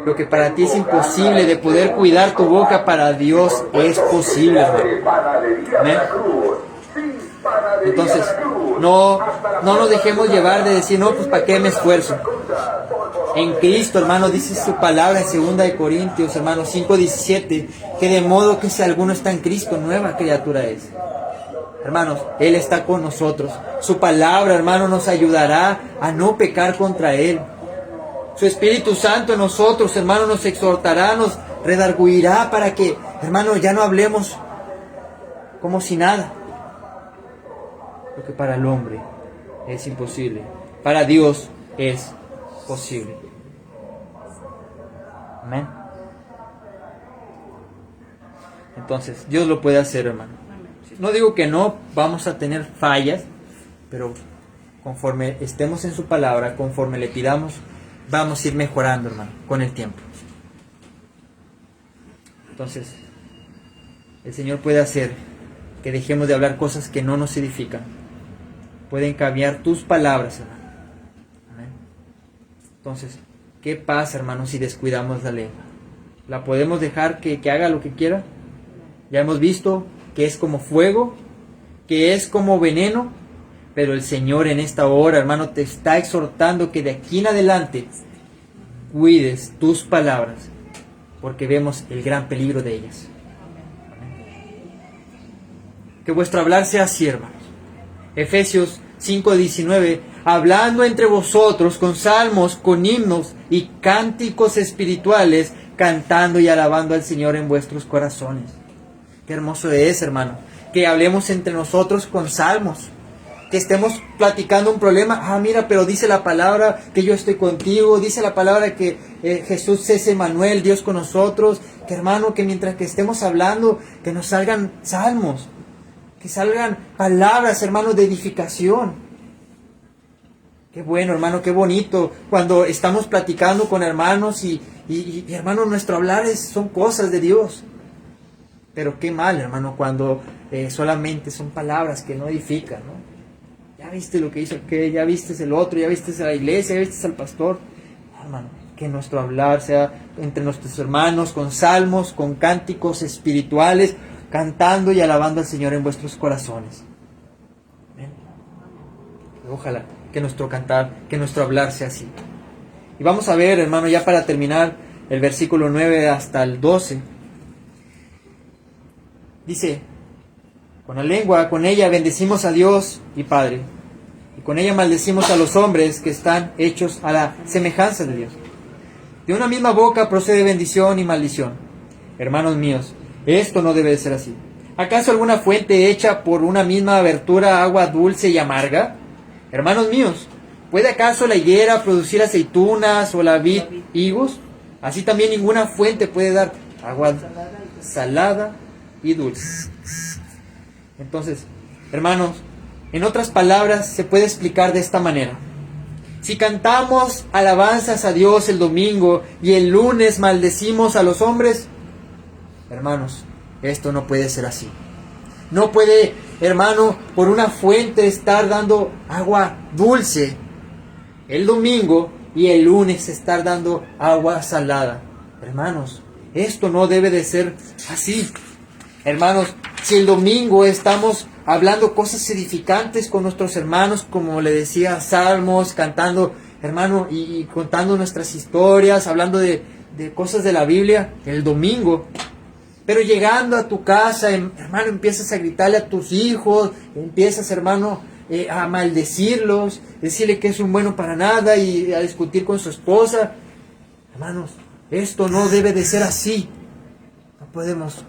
Lo que para ti es imposible de poder cuidar tu boca, para Dios es posible, hermano. Amén. Entonces, no nos dejemos llevar de decir, no, pues ¿para qué me esfuerzo? En Cristo, hermano, dice su palabra en 2 de Corintios, hermano, 5:17, que de modo que si alguno está en Cristo, nueva criatura es. Hermanos, Él está con nosotros. Su palabra, hermano, nos ayudará a no pecar contra Él. Su Espíritu Santo en nosotros, hermano, nos exhortará, nos redarguirá para que, hermano, ya no hablemos como si nada. Lo que para el hombre es imposible, para Dios es posible. Amén. Entonces, Dios lo puede hacer, hermano. No digo que no vamos a tener fallas, pero conforme estemos en su palabra, conforme le pidamos, vamos a ir mejorando, hermano, con el tiempo. Entonces, el Señor puede hacer que dejemos de hablar cosas que no nos edifican. Pueden cambiar tus palabras, hermano. Amén. Entonces, ¿qué pasa, hermano, si descuidamos la lengua? ¿La podemos dejar que haga lo que quiera? Ya hemos visto que es como fuego, que es como veneno, pero el Señor en esta hora, hermano, te está exhortando que de aquí en adelante cuides tus palabras, porque vemos el gran peligro de ellas. Que vuestro hablar sea así, hermanos. Efesios 5:19, hablando entre vosotros con salmos, con himnos y cánticos espirituales, cantando y alabando al Señor en vuestros corazones. Qué hermoso es, hermano, que hablemos entre nosotros con salmos, que estemos platicando un problema. Mira, pero dice la palabra que yo estoy contigo, dice la palabra que Jesús es Emmanuel, Dios con nosotros. Que, hermano, que mientras que estemos hablando, que nos salgan salmos, que salgan palabras, hermano, de edificación. Qué bueno, hermano, qué bonito cuando estamos platicando con hermanos y hermano, nuestro hablar son cosas de Dios. Pero qué mal, hermano, cuando solamente son palabras que no edifican, ¿no? Ya viste lo que hizo aquel, ya viste el otro, ya viste a la iglesia, ya viste al pastor. Hermano, que nuestro hablar sea entre nuestros hermanos, con salmos, con cánticos espirituales, cantando y alabando al Señor en vuestros corazones. Amén. Ojalá que nuestro cantar, que nuestro hablar sea así. Y vamos a ver, hermano, ya para terminar, el versículo 9 hasta el 12. Dice, con la lengua, con ella bendecimos a Dios y Padre, y con ella maldecimos a los hombres que están hechos a la semejanza de Dios. De una misma boca procede bendición y maldición. Hermanos míos, esto no debe de ser así. ¿Acaso alguna fuente hecha por una misma abertura agua dulce y amarga? Hermanos míos, ¿puede acaso la higuera producir aceitunas o la vid higos? Así también ninguna fuente puede dar agua salada y dulce. Entonces, hermanos, en otras palabras se puede explicar de esta manera. Si cantamos alabanzas a Dios el domingo y el lunes maldecimos a los hombres, hermanos, esto no puede ser así. No puede, hermano, por una fuente estar dando agua dulce el domingo y el lunes estar dando agua salada. Hermanos, esto no debe de ser así. Hermanos, si el domingo estamos hablando cosas edificantes con nuestros hermanos, como le decía, salmos, cantando, hermano, y contando nuestras historias, hablando de cosas de la Biblia, el domingo. Pero llegando a tu casa, hermano, empiezas a gritarle a tus hijos, empiezas, hermano, a maldecirlos, decirle que es un bueno para nada y a discutir con su esposa. Hermanos, esto no debe de ser así. No podemos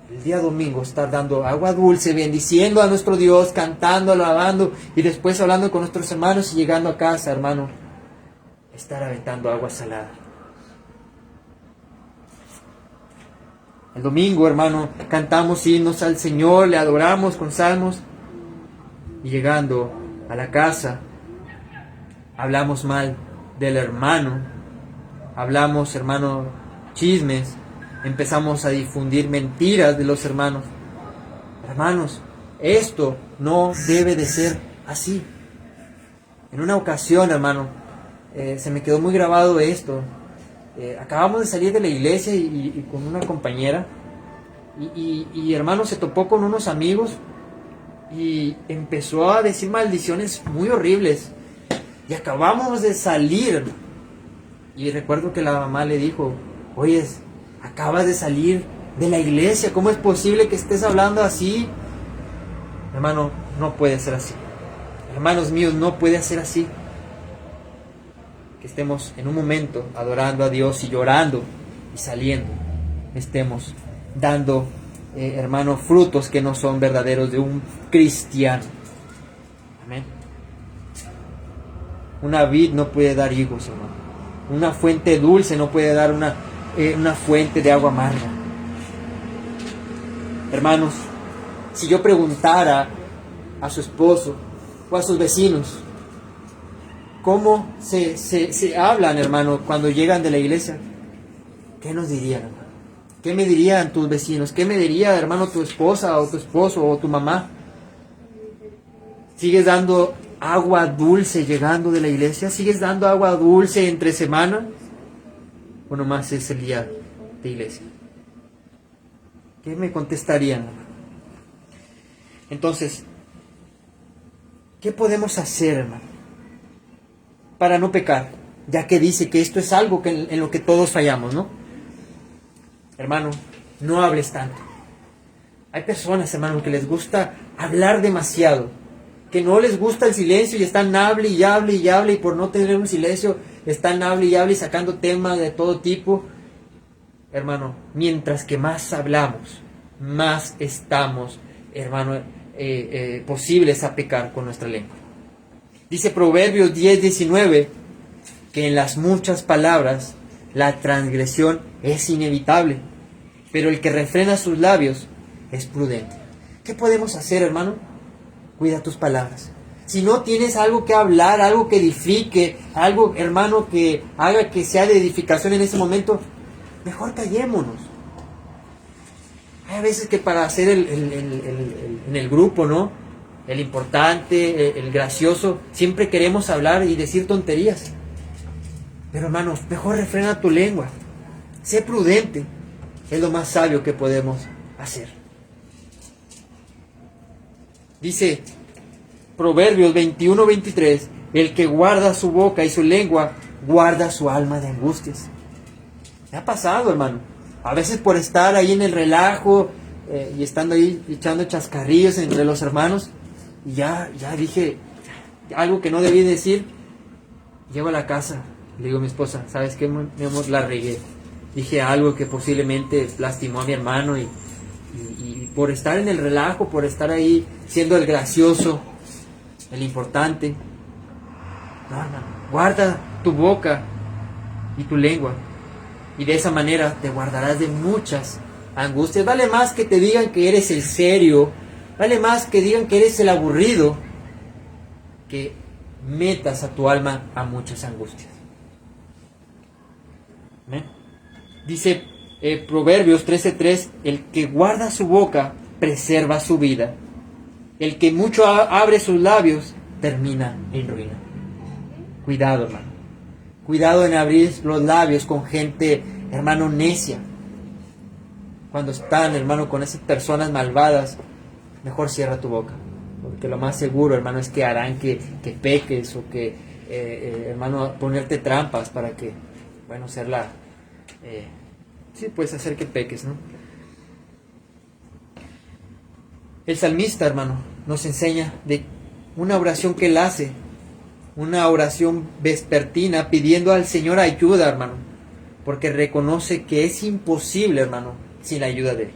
el día domingo estar dando agua dulce, bendiciendo a nuestro Dios, cantando, alabando y después hablando con nuestros hermanos y llegando a casa, hermano, estar aventando agua salada. El domingo, hermano, cantamos himnos al Señor, le adoramos con salmos y llegando a la casa hablamos mal del hermano, hablamos, hermano, chismes, empezamos a difundir mentiras de los hermanos. Hermanos, esto no debe de ser así. En una ocasión, hermano, se me quedó muy grabado esto. acabamos de salir de la iglesia y con una compañera, y hermano se topó con unos amigos y empezó a decir maldiciones muy horribles. Y acabamos de salir. Y recuerdo que la mamá le dijo: oye, acabas de salir de la iglesia, ¿cómo es posible que estés hablando así? Hermano, no puede ser así. Hermanos míos, no puede ser así. Que estemos en un momento adorando a Dios y llorando y saliendo, estemos dando, hermano, frutos que no son verdaderos de un cristiano. Amén. Una vid no puede dar higos, hermano. Una fuente dulce no puede dar una fuente de agua amarga. Hermanos, si yo preguntara a su esposo o a sus vecinos cómo se hablan, hermano, cuando llegan de la iglesia, ¿qué nos dirían, hermano? ¿Qué me dirían tus vecinos? ¿Qué me diría, hermano, tu esposa o tu esposo o tu mamá? ¿Sigues dando agua dulce llegando de la iglesia? ¿Sigues dando agua dulce entre semana? ¿O nomás es el día de iglesia? ¿Qué me contestarían, hermano? Entonces, ¿qué podemos hacer, hermano, para no pecar? Ya que dice que esto es algo en lo que todos fallamos, ¿no? Hermano, no hables tanto. Hay personas, hermano, que les gusta hablar demasiado, que no les gusta el silencio y están hable y hable y hable, y por no tener un silencio están hable y hable y sacando temas de todo tipo. Hermano, mientras que más hablamos, más estamos, hermano, posibles a pecar con nuestra lengua. Dice Proverbios 10:19 que en las muchas palabras la transgresión es inevitable, pero el que refrena sus labios es prudente. ¿Qué podemos hacer, hermano? Cuida tus palabras. Si no tienes algo que hablar, algo que edifique, algo, hermano, que haga que sea de edificación en ese momento, mejor callémonos. Hay veces que para hacer en el grupo, ¿no?, el importante, el gracioso, siempre queremos hablar y decir tonterías. Pero, hermano, mejor refrena tu lengua. Sé prudente. Es lo más sabio que podemos hacer. Dice Proverbios 21:23, el que guarda su boca y su lengua, guarda su alma de angustias. Me ha pasado, hermano. A veces por estar ahí en el relajo y estando ahí echando chascarrillos entre los hermanos, y ya dije algo que no debí decir. Llego a la casa, le digo a mi esposa: ¿sabes qué, mi amor? La regué. Dije algo que posiblemente lastimó a mi hermano y por estar en el relajo, por estar ahí siendo el gracioso, el importante. No, hermano, guarda tu boca y tu lengua, y de esa manera te guardarás de muchas angustias. Vale más que te digan que eres el serio, vale más que digan que eres el aburrido, que metas a tu alma a muchas angustias. ¿Amén? Dice Proverbios 13:3, el que guarda su boca preserva su vida, el que mucho abre sus labios termina en ruina. Cuidado, hermano. Cuidado en abrir los labios con gente, hermano, necia. Cuando están, hermano, con esas personas malvadas, mejor cierra tu boca. Porque lo más seguro, hermano, es que harán que peques o que, hermano, ponerte trampas para que, bueno, sí, puedes hacer que peques, ¿no? El salmista, hermano, nos enseña de una oración que él hace, una oración vespertina pidiendo al Señor ayuda, hermano, porque reconoce que es imposible, hermano, sin la ayuda de Él.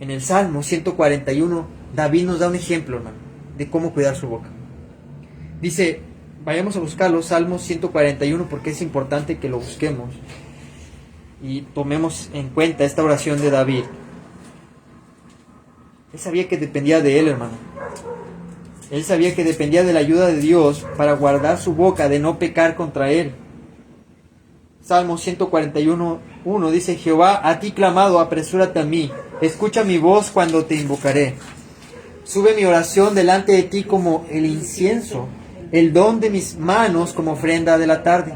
En el Salmo 141, David nos da un ejemplo, hermano, de cómo cuidar su boca. Dice, vayamos a buscarlo, Salmo 141, porque es importante que lo busquemos y tomemos en cuenta esta oración de David. Él sabía que dependía de él, hermano. Él sabía que dependía de la ayuda de Dios para guardar su boca de no pecar contra él. Salmo 141:1 dice: Jehová, a ti clamado, apresúrate a mí. Escucha mi voz cuando te invocaré. Sube mi oración delante de ti como el incienso, el don de mis manos como ofrenda de la tarde.